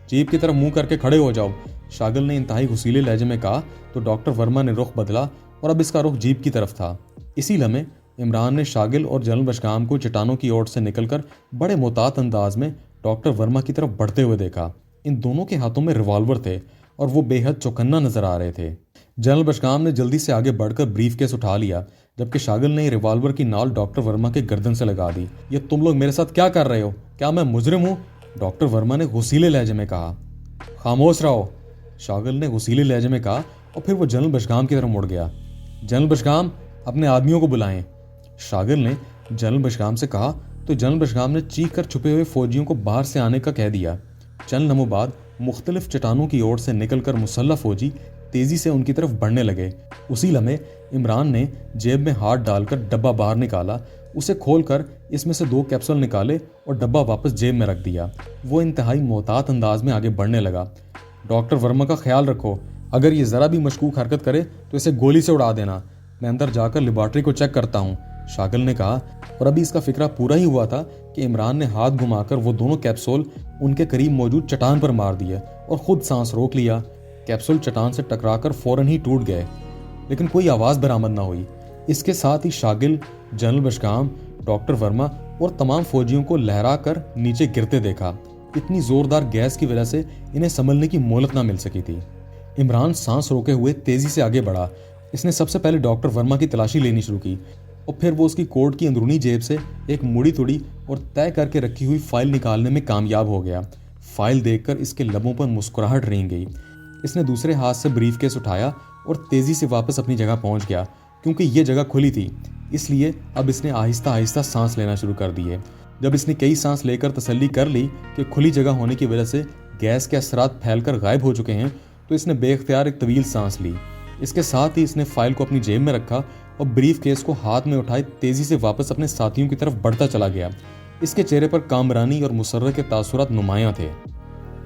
जीप की तरफ मुंह करके खड़े हो जाओ, शागिल ने इंतहाई घुसीले लहजे में कहा। तो डॉक्टर वर्मा ने रुख बदला, और अब इसका रुख जीप की तरफ था। इसी लम्हे इमरान ने शागिल और जनरल बशगाम को चट्टानों की ओर से निकलकर बड़े मोहतात अंदाज में डॉक्टर वर्मा की तरफ बढ़ते हुए देखा। इन दोनों के हाथों में रिवॉल्वर थे, और वो बेहद चौकन्ना नजर आ रहे थे। जनरल बशकाम ने जल्दी से आगे बढ़कर ब्रीफकेस उठा लिया, जबकि शागिल ने रिवॉल्वर की नाल डॉक्टर वर्मा के गर्दन से लगा दी। ये तुम लोग मेरे साथ क्या कर रहे हो? क्या मैं मुजरिम हूँ? डॉक्टर वर्मा ने गुस्सीले लहजे में कहा। खामोश रहो, शागिल ने गुस्सीले लहजे में कहा और फिर वो जनरल बशकाम की तरफ मुड़ गया। जनरल बशकाम, अपने आदमियों को बुलाएं। शागिल ने जनरल बशकाम से कहा तो जनरल बशकाम ने चीख कर छुपे हुए फौजियों को बाहर से आने का कह दिया। चंद लम्हों बाद मुख्तलिफ चट्टानों की ओर से निकलकर मुसल्लह फौजी तेजी से उनकी तरफ बढ़ने लगे। उसी लम्हे इमरान ने जेब में हाथ डालकर डब्बा बाहर निकाला, उसे खोलकर इसमें से 2 कैप्सूल निकाले और डब्बा वापस जेब में रख दिया। वो इंतहाई मोहतात अंदाज में आगे बढ़ने लगा। डॉक्टर वर्मा का ख्याल रखो, अगर ये ज़रा भी मशकूक हरकत करे तो इसे गोली से उड़ा देना। मैं अंदर जाकर लेबॉर्ट्री को चेक करता हूँ, शागिल ने कहा। और अभी इसका फिक्रा पूरा ही हुआ था कि इमरान ने हाथ घुमाकर वो दोनों कैप्सूल उनके करीब मौजूद चट्टान पर मार दिए और खुद सांस रोक लिया। कैप्सूल चट्टान से टकराकर फौरन ही टूट गए, लेकिन कोई आवाज़ बरामद ना हुई। इसके साथ ही शागिल, जनरल बशकाम, डॉक्टर वर्मा और तमाम फौजियों को लहरा कर नीचे गिरते देखा। इतनी जोरदार गैस की वजह से इन्हें संभलने की मोहलत ना मिल सकी थी। इमरान सांस रोके हुए तेजी से आगे बढ़ा। इसने सबसे पहले डॉक्टर वर्मा की तलाशी लेनी शुरू की और फिर वो उसकी कोट की अंदरूनी जेब से एक मुड़ी तुड़ी और तय करके रखी हुई फाइल निकालने में कामयाब हो गया। फाइल देखकर इसके लबों पर मुस्कुराहट रेंग गई। इसने दूसरे हाथ से ब्रीफकेस उठाया और तेजी से वापस अपनी जगह पहुंच गया। क्योंकि ये जगह खुली थी, इसलिए अब इसने आहिस्ता आहिस्ता सांस लेना शुरू कर दिए। जब इसने कई सांस लेकर तसल्ली कर ली कि खुली जगह होने की वजह से गैस के असरात फैलकर गायब हो चुके हैं, तो इसने बेख्तियार एक तवील सांस ली। इसके साथ ही इसने फाइल को अपनी जेब में रखा और ब्रीफकेस को हाथ में उठाए तेजी से वापस अपने साथियों की तरफ बढ़ता चला गया। इसके चेहरे पर कामरानी और मुसर्रत के तासुरात नुमायां थे।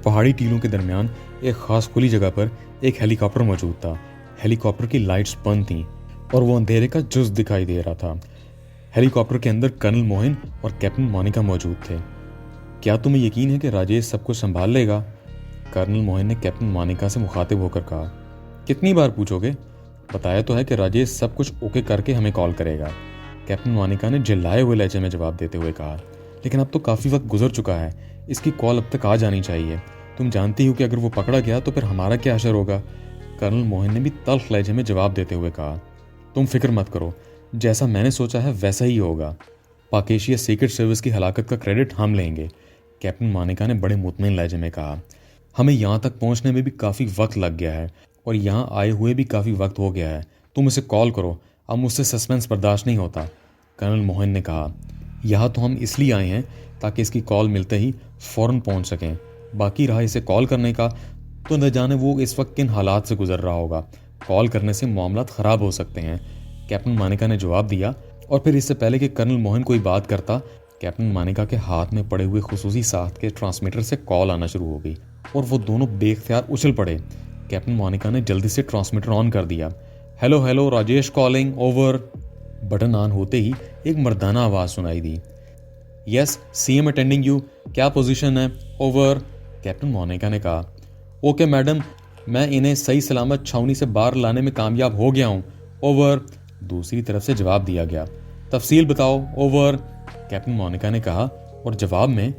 पहाड़ी टीलों के दरमियान एक खास खुली जगह पर एक हेलीकॉप्टर मौजूद था। हेलीकॉप्टर की लाइट्स बंद थीं और वो अंधेरे का जुज़ दिखाई दे रहा था। हेलीकॉप्टर के अंदर कर्नल मोहन और कैप्टन मोनिका मौजूद थे। क्या तुम्हें यकीन है कि राजेश सब कुछ संभाल लेगा? कर्नल मोहन ने कैप्टन मोनिका से मुखातिब होकर कहा। कितनी बार पूछोगे? बताया तो है कि राजेश सब कुछ ओके करके हमें कॉल करेगा, कैप्टन मोनिका ने चिल्लाए हुए लहजे में जवाब देते हुए कहा। लेकिन अब तो काफ़ी वक्त गुजर चुका है, इसकी कॉल अब तक आ जानी चाहिए। तुम जानती हो कि अगर वो पकड़ा गया तो फिर हमारा क्या असर होगा? कर्नल मोहन ने भी तल्ख लहजे में जवाब देते हुए कहा। तुम फिक्र मत करो, जैसा मैंने सोचा है वैसा ही होगा। पाक एशिया सीक्रेट सर्विस की हलाकत का क्रेडिट हम लेंगे, कैप्टन मोनिका ने बड़े मुतमईन लहजे में कहा। हमें यहाँ तक पहुँचने में भी काफ़ी वक्त लग गया है और यहाँ आए हुए भी काफ़ी वक्त हो गया है। तुम उसे कॉल करो, अब मुझसे सस्पेंस बर्दाश्त नहीं होता, कर्नल मोहन ने कहा। यहाँ तो हम इसलिए आए हैं ताकि इसकी कॉल मिलते ही फ़ौरन पहुँच सकें। बाकी रहा इसे कॉल करने का, तो न जाने वो इस वक्त किन हालात से गुजर रहा होगा। कॉल करने से मामलात ख़राब हो सकते हैं, कैप्टन मोनिका ने जवाब दिया। और फिर इससे पहले कि कर्नल मोहन कोई बात करता, कैप्टन मोनिका के हाथ में पड़े हुए खुसूसी साथ के ट्रांसमीटर से कॉल आना शुरू हो गई और वो दोनों बेख्तियार उछल पड़े। कैप्टन मोनिका ने जल्दी से ट्रांसमीटर ऑन कर दिया। Hello hello, Rajesh calling, over. Button on होते ही एक मर्दाना आवाज़ सुनाई दी। यस, सीएम अटेंडिंग यू, क्या पोजीशन है, ओवर, कैप्टन मोनिका ने कहा। ओके मैडम, मैं इन्हें सही सलामत छावनी से बाहर लाने में कामयाब हो गया हूँ, ओवर, दूसरी तरफ से जवाब दिया गया। तफसील बताओ, ओवर, कैप्टन मोनिका ने कहा। और जवाब में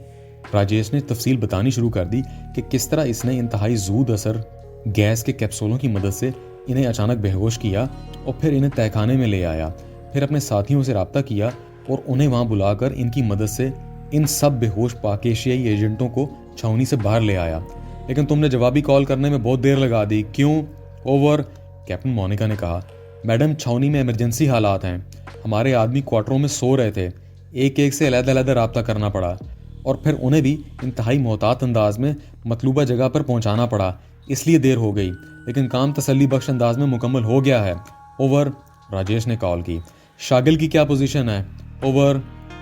राजेश ने तफसील बतानी शुरू कर दी कि किस तरह इसने इंतहाई ज़ूद असर गैस के कैप्सूलों की मदद से इन्हें अचानक बेहोश किया और फिर इन्हें तहखाने में ले आया। फिर अपने साथियों से रब्ता किया और उन्हें वहां बुलाकर इनकी मदद से इन सब बेहोश पाक एशियाई एजेंटों को छावनी से बाहर ले आया। लेकिन तुमने जवाबी कॉल करने में बहुत देर लगा दी, क्यों, ओवर, कैप्टन मोनिका ने कहा। मैडम, छावनी में इमरजेंसी हालात हैं, हमारे आदमी क्वार्टरों में सो रहे थे, एक एक से अलग-अलग रब्ता करना पड़ा और फिर उन्हें भी इंतहाई मोहतात अंदाज में मतलूबा जगह पर पहुंचाना पड़ा, इसलिए देर हो गई। लेकिन काम तसल्ली बख्श अंदाज में मुकम्मल हो गया है, ओवर, राजेश ने कॉल की। शागिल की क्या पोजीशन है, ओवर,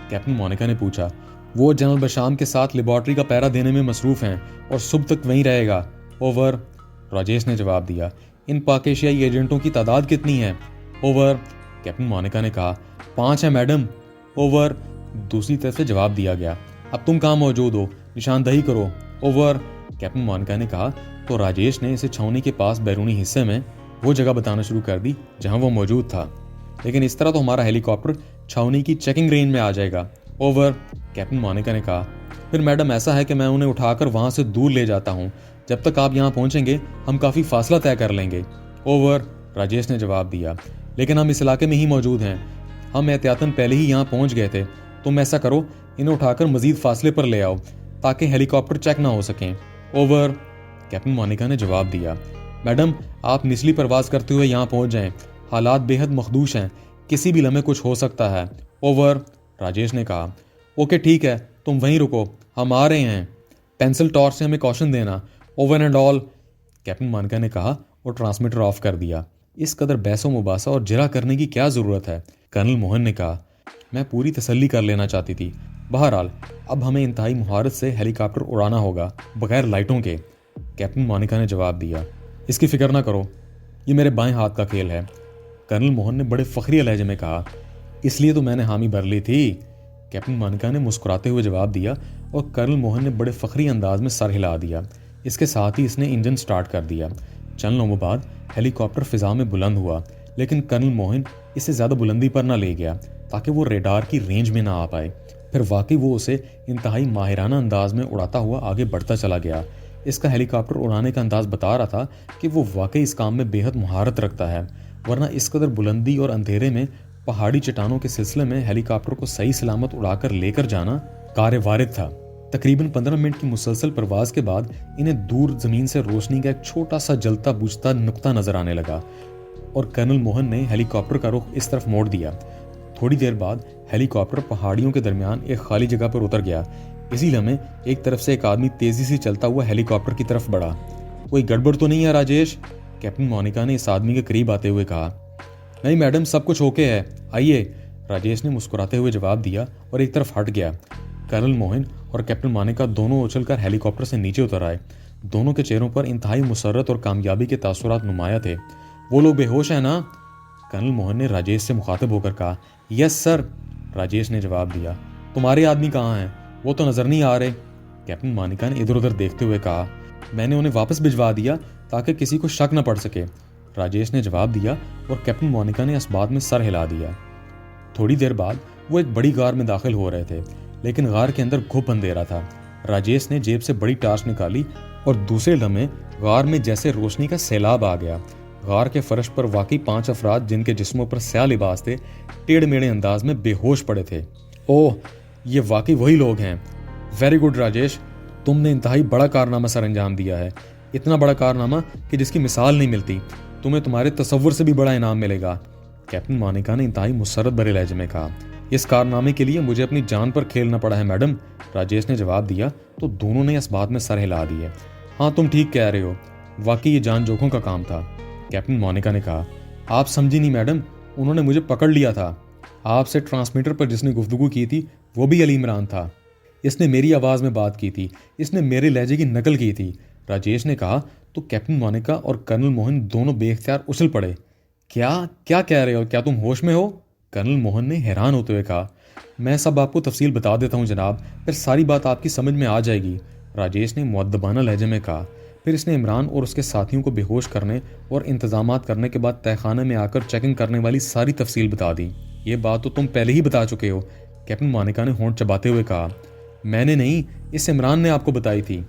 कैप्टन मोनिका ने पूछा। वो जनरल बशाम के साथ लेबॉर्ट्री का पहरा देने में मसरूफ हैं और सुबह तक वहीं रहेगा, ओवर, राजेश ने जवाब दिया। इन पाक एशियाई एजेंटों की तादाद कितनी है, ओवर, कैप्टन मोनिका ने कहा। 5 है मैडम, ओवर, दूसरी तरफ से जवाब दिया गया। अब तुम कहाँ मौजूद हो, निशानदही करो, ओवर, कैप्टन मोनिका ने कहा। तो राजेश ने इसे छावनी के पास बैरूनी हिस्से में वो जगह बताना शुरू कर दी जहां वो मौजूद था। लेकिन इस तरह तो हमारा हेलीकॉप्टर छावनी की चेकिंग रेंज में आ जाएगा, ओवर, कैप्टन मोनिका ने कहा। फिर मैडम, ऐसा है कि मैं उन्हें उठाकर वहां से दूर ले जाता हूं। जब तक आप यहां पहुंचेंगे हम काफ़ी फासला तय कर लेंगे, ओवर, राजेश ने जवाब दिया। लेकिन हम इस इलाके में ही मौजूद हैं। हम एहतियातन पहले ही यहाँ पहुँच गए थे। तुम ऐसा करो, इन्हें उठाकर मजीद फासले पर ले आओ ताकि हेलीकॉप्टर चेक ना हो सकें। ओवर, कैप्टन मोनिका ने जवाब दिया। मैडम, आप निचली परवाज करते हुए यहाँ पहुँच जाएं। हालात बेहद मखदूश हैं, किसी भी लम्हे कुछ हो सकता है। ओवर, राजेश ने कहा। ओके ठीक है, तुम वहीं रुको, हम आ रहे हैं। पेंसिल टॉर्च से हमें कॉशन देना। Over and all, captain Monika ने कहा और ट्रांसमीटर ऑफ कर दिया। इस कदर बहसो मुबासा और जिरा करने की क्या ज़रूरत है? कर्नल मोहन ने कहा। मैं पूरी तसल्ली कर लेना चाहती थी। बहरहाल अब हमें इंतहाई मुहारत से हेलीकॉप्टर उड़ाना होगा, बगैर लाइटों के। कैप्टन मोनिका ने जवाब दिया। इसकी फिक्र ना करो, ये मेरे बाएं हाथ का खेल है। कर्नल मोहन ने बड़े फखरी लहजे में कहा। इसलिए तो मैंने हामी भर ली थी, कैप्टन मोनिका ने मुस्कुराते हुए जवाब दिया और कर्नल मोहन ने बड़े फखरी अंदाज में सर हिला दिया। इसके साथ ही इसने इंजन स्टार्ट कर दिया। चंद लम्हों बाद हेलीकॉप्टर फिजा में बुलंद हुआ, लेकिन कर्नल मोहन इसे ज़्यादा बुलंदी पर ना ले गया ताकि वो रेडार की रेंज में ना आ पाए। फिर वाकई वो उसे इंतहाई माहिराना अंदाज में उड़ाता हुआ आगे बढ़ता चला गया। इसका हेलीकॉप्टर उड़ाने का अंदाज बता रहा था कि वो वाकई इस काम में बेहद महारत रखता है, वरना इस कदर बुलंदी और अंधेरे में पहाड़ी चट्टानों के सिलसिले में हेलीकॉप्टर को सही सलामत उड़ाकर लेकर जाना कार्यवारिद था। तकरीबन 15 मिनट की मुसलसल परवाज के बाद इन्हें दूर जमीन से रोशनी का एक छोटा सा जलता बुझता नुक्ता नजर आने लगा और कर्नल मोहन ने हेलीकॉप्टर का रुख इस तरफ मोड़ दिया। थोड़ी देर बाद हेलीकॉप्टर पहाड़ियों के दरमियान एक खाली जगह पर उतर गया। इसी लम्हे एक तरफ से एक आदमी तेजी से चलता हुआ हेलीकॉप्टर की तरफ बढ़ा। कोई गड़बड़ तो नहीं है राजेश? कैप्टन मोनिका ने इस आदमी के करीब आते हुए कहा। नहीं मैडम, सब कुछ ओके है, आइए, राजेश ने मुस्कुराते हुए जवाब दिया और एक तरफ हट गया। कर्नल मोहन और कैप्टन मोनिका दोनों उछलकर हेलीकॉप्टर से नीचे उतर आए। दोनों के चेहरों पर इंतहाई मुसर्रत और कामयाबी के तासुरात नुमाया थे। वो लोग बेहोश हैं ना? कर्नल मोहन ने राजेश से मुखातिब होकर कहा। यस सर, राजेश ने जवाब दिया। तुम्हारे आदमी कहाँ हैं? वो तो नजर नहीं आ रहे, कैप्टन मोनिका ने इधर उधर देखते हुए कहा। मैंने उन्हें वापस भिजवा दिया ताकि किसी को शक न पड़ सके, राजेश ने जवाब दिया और कैप्टन मोनिका ने इस बात में सर हिला दिया। थोड़ी देर बाद वो एक बड़ी गार में दाखिल हो रहे थे, लेकिन गार के अंदर घुप अंधेरा था। राजेश ने जेब से बड़ी टार्च निकाली और दूसरे लम्हे गार में जैसे रोशनी का सैलाब आ गया। गार के फर्श पर वाकई 5 अफराद जिनके जिस्मों पर स्याह लिबास थे, टेढ़े मेढ़े अंदाज में बेहोश पड़े थे। ओह, ये वाकई वही लोग हैं। वेरी गुड राजेश, तुमने इंतहाई बड़ा कारनामा सर अंजाम दिया है। इतना बड़ा कारनामा कि जिसकी मिसाल नहीं मिलती। तुम्हें तुम्हारे तसव्वुर से भी बड़ा इनाम मिलेगा, कैप्टन मोनिका ने इंतहाई मुसर्रत भरे लहजे में कहा। इस कारनामे के लिए मुझे अपनी जान पर खेलना पड़ा है मैडम, राजेश ने जवाब दिया तो दोनों ने इस बात में सर हिला दिए। हाँ, तुम ठीक कह रहे हो, वाकई ये जान जोखों का काम था, कैप्टन मोनिका ने कहा। आप समझी नहीं मैडम, उन्होंने मुझे पकड़ लिया था। आपसे ट्रांसमीटर पर जिसने गुफ्तगू की थी वो भी अली इमरान था। इसने मेरी आवाज़ में बात की थी, इसने मेरे लहजे की नकल की थी, राजेश ने कहा तो कैप्टन मोनिका और कर्नल मोहन दोनों बेख्तियार उछल पड़े। क्या क्या कह रहे हो? क्या तुम होश में हो? कर्नल मोहन ने हैरान होते हुए कहा। मैं सब आपको तफसील बता देता हूँ जनाब, फिर सारी बात आपकी समझ में आ जाएगी, राजेश ने मुअद्दबाना लहजे में कहा। फिर इसने इमरान और उसके साथियों को बेहोश करने और इंतजामात करने के बाद तहखाने में आकर चेकिंग करने वाली सारी तफसील बता दी। ये बात तो तुम पहले ही बता चुके हो, कैप्टन मोनिका ने होंठ चबाते हुए कहा। मैंने नहीं, इस इमरान ने आपको बताई थी।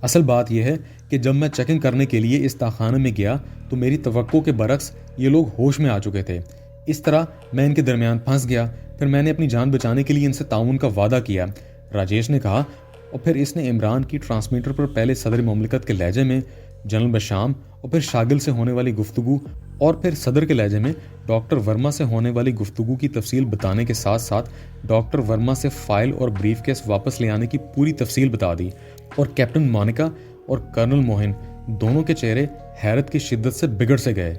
असल बात यह है कि जब मैं चेकिंग करने के लिए इस तहखाने में गया तो मेरी तवक्को के बरक्स ये लोग होश में आ चुके थे। इस तरह मैं इनके दरमियान फंस गया। फिर मैंने अपनी जान बचाने के लिए इनसे ताउन का वादा किया, राजेश ने कहा। और फिर इसने इमरान की ट्रांसमीटर पर पहले सदर मुमलिकत के लहजे में जनरल बशाम और फिर शागिल से होने वाली गुफ्तगू और फिर सदर के लहजे में डॉक्टर वर्मा से होने वाली गुफ्तगू की तफसील बताने के साथ साथ डॉक्टर वर्मा से फाइल और ब्रीफकेस वापस ले आने की पूरी तफसील बता दी। और कैप्टन मोनिका और कर्नल मोहन दोनों के चेहरे हैरत की शिद्दत से बिगड़ से गए।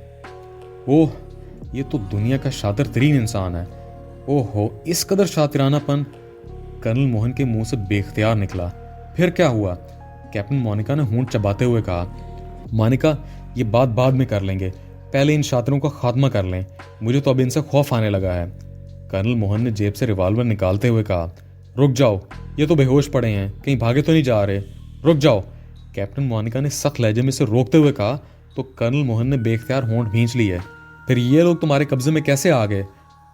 ओह, ये तो दुनिया का शातिर तरीन इंसान है। ओहो, इस कदर शातिरानापन, कर्नल मोहन के मुंह से बेख्तियार निकला। फिर क्या हुआ? कैप्टन मोनिका ने होंठ चबाते हुए कहा। मोनिका, ये बात बाद में कर लेंगे, पहले इन शातिरों का खात्मा कर लें, मुझे तो अब इनसे खौफ आने लगा है, कर्नल मोहन ने जेब से रिवॉल्वर निकालते हुए कहा। रुक जाओ, ये तो बेहोश पड़े हैं, कहीं भागे तो नहीं जा रहे, रुक जाओ, कैप्टन मोनिका ने सख्त लहजे में से रोकते हुए कहा तो कर्नल मोहन ने बेख्तियार होंठ भींच लिए। फिर ये लोग तुम्हारे कब्जे में कैसे आ गए?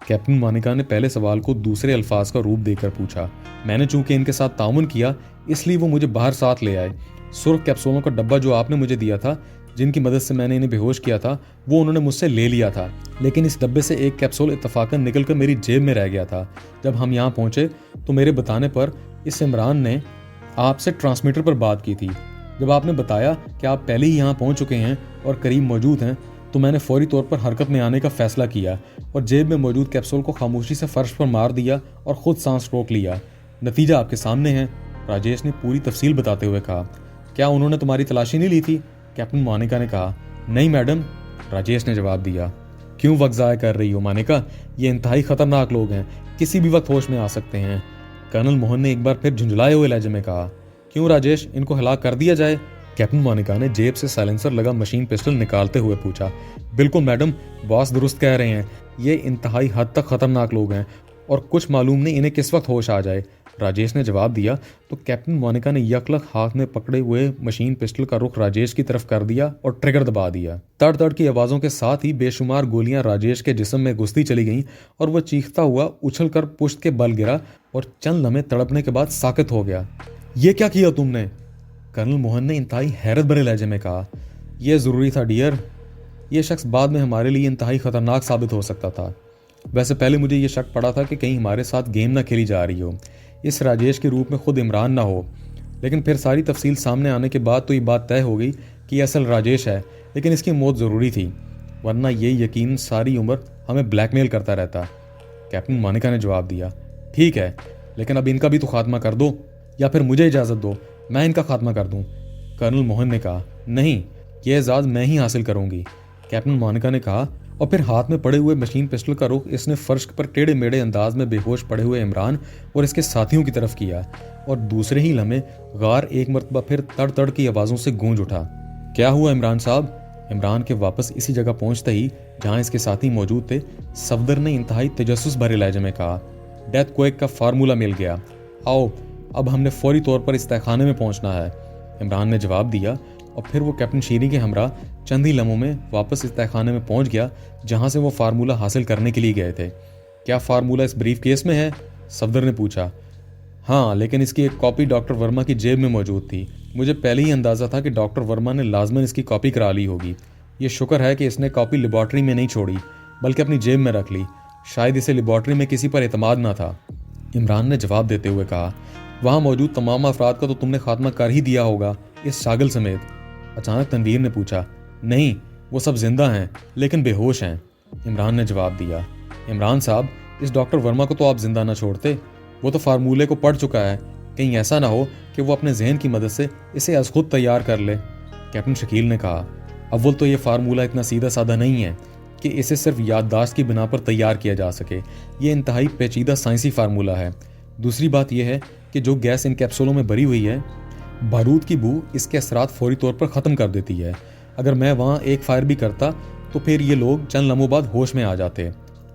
कैप्टन मोनिका ने पहले सवाल को दूसरे अल्फाज का रूप देकर पूछा। मैंने चूंकि इनके साथ ताउन किया इसलिए वो मुझे बाहर साथ ले आए। सुर्ख कैप्सूलों का डब्बा जो आपने मुझे दिया था, जिनकी मदद से मैंने इन्हें बेहोश किया था वो उन्होंने मुझसे ले लिया था, लेकिन इस डब्बे से एक कैप्सूल इत्तफाकन निकलकर मेरी जेब में रह गया था। जब हम यहाँ पहुंचे तो मेरे बताने पर इस इमरान ने आपसे ट्रांसमीटर पर बात की थी। जब आपने बताया कि आप पहले ही यहाँ पहुंच चुके हैं और करीब मौजूद हैं तो मैंने फौरी तौर पर हरकत में आने का फैसला किया और जेब में मौजूद कैप्सूल को खामोशी से फर्श पर मार दिया और खुद सांस रोक लिया। नतीजा आपके सामने है, राजेश ने पूरी तफसील बताते हुए कहा। क्या उन्होंने तुम्हारी तलाशी नहीं ली थी? कैप्टन मोनिका ने कहा। नहीं मैडम, राजेश ने जवाब दिया। क्यों वक्त ज़ाया कर रही हो मोनिका? ये इंतहाई खतरनाक लोग हैं, किसी भी वक्त होश में आ सकते हैं। कर्नल मोहन ने एक बार फिर झुंझलाए हुए लहजे में कहा। क्यों राजेश, इनको हिलाक कर दिया जाए? कैप्टन मोनिका ने जेब से साइलेंसर लगा मशीन पिस्टल निकालते हुए पूछा। बिल्कुल मैडम, बॉस दुरुस्त कह रहे हैं, ये इंतहाई हद तक खतरनाक लोग हैं और कुछ मालूम नहीं इन्हें किस वक्त होश आ जाए, राजेश ने जवाब दिया। तो कैप्टन मोनिका ने यकलक हाथ में पकड़े हुए मशीन पिस्टल का रुख राजेश की तरफ कर दिया और ट्रिगर दबा दिया। तड़ तड़ की आवाज़ों के साथ ही बेशुमार गोलियां राजेश के जिस्म में घुसती चली गईं और वह चीखता हुआ उछलकर पुश्त के बल गिरा और चंद लम्हे तड़पने के बाद साकित हो गया। ये क्या किया तुमने? कर्नल मोहन ने इंतहाई हैरत भरे लहजे में कहा। यह ज़रूरी था डियर, यह शख्स बाद में हमारे लिए इंतहाई खतरनाक साबित हो सकता था। वैसे पहले मुझे यह शक पड़ा था कि कहीं हमारे साथ गेम ना खेली जा रही हो, इस राजेश के रूप में खुद इमरान ना हो, लेकिन फिर सारी तफसील सामने आने के बाद तो ये बात तय हो गई कि यह असल राजेश है, लेकिन इसकी मौत ज़रूरी थी, वरना ये यकीन सारी उम्र हमें ब्लैकमेल करता रहता। कैप्टन मोनिका ने जवाब दिया। ठीक है, लेकिन अब इनका भी तो खात्मा कर दो, या फिर मुझे इजाज़त दो, मैं इनका खात्मा कर दूं। कर्नल मोहन ने कहा। नहीं, यह एजाज़ मैं ही हासिल करूंगी, कैप्टन मोनिका ने कहा और फिर हाथ में पड़े हुए मशीन पिस्टल का रुख इसने फर्श पर टेढ़े मेढ़े अंदाज में बेहोश पड़े हुए इमरान और इसके साथियों की तरफ किया और दूसरे ही लम्हे गार एक मरतबा फिर तड़ तड़ की आवाज़ों से गूंज उठा। क्या हुआ इमरान साहब? इमरान के वापस इसी जगह पहुंचते ही जहां इसके साथी मौजूद थे, सफदर ने इंतहाई तजस्सुस भरे लहजे में कहा। डेथ क्वेक का फार्मूला मिल गया, आओ अब हमने फौरी तौर पर इस तहखाने में पहुंचना है, इमरान ने जवाब दिया और फिर वो कैप्टन शीरी के हमरा चंद ही लम्हों में वापस इस तहखाने में पहुंच गया जहां से वो फार्मूला हासिल करने के लिए गए थे। क्या फार्मूला इस ब्रीफ केस में है? सफदर ने पूछा। हाँ, लेकिन इसकी एक कॉपी डॉक्टर वर्मा की जेब में मौजूद थी। मुझे पहले ही अंदाजा था कि डॉक्टर वर्मा ने लाजमन इसकी कॉपी करा ली होगी। ये शुक्र है कि इसने कॉपी लेबॉर्ट्री में नहीं छोड़ी बल्कि अपनी जेब में रख ली, शायद इसे लेबॉर्ट्री में किसी पर एतमाद ना था, इमरान ने जवाब देते हुए कहा। वहाँ मौजूद तमाम अफराद का तो तुमने खात्मा कर ही दिया होगा, इस शागिल समेत, अचानक तनवीर ने पूछा। नहीं, वो सब जिंदा हैं लेकिन बेहोश हैं, इमरान ने जवाब दिया। इमरान साहब, इस डॉक्टर वर्मा को तो आप जिंदा ना छोड़ते, वो तो फार्मूले को पढ़ चुका है, कहीं ऐसा ना हो कि वो अपने जहन की मदद से इसे अज खुद तैयार कर ले, कैप्टन शकील ने कहा। अव्वल तो ये फार्मूला इतना सीधा साधा नहीं है कि इसे सिर्फ याददाश्त की बिना पर तैयार किया जा सके, ये इंतहाई पेचीदा साइंसी फार्मूला है। दूसरी बात यह है कि जो गैस इन कैप्सूलों में भरी हुई है, बारूद की बू इसके असरात फौरी तौर पर ख़त्म कर देती है। अगर मैं वहाँ एक फायर भी करता तो फिर ये लोग चंद लम्हों बाद होश में आ जाते,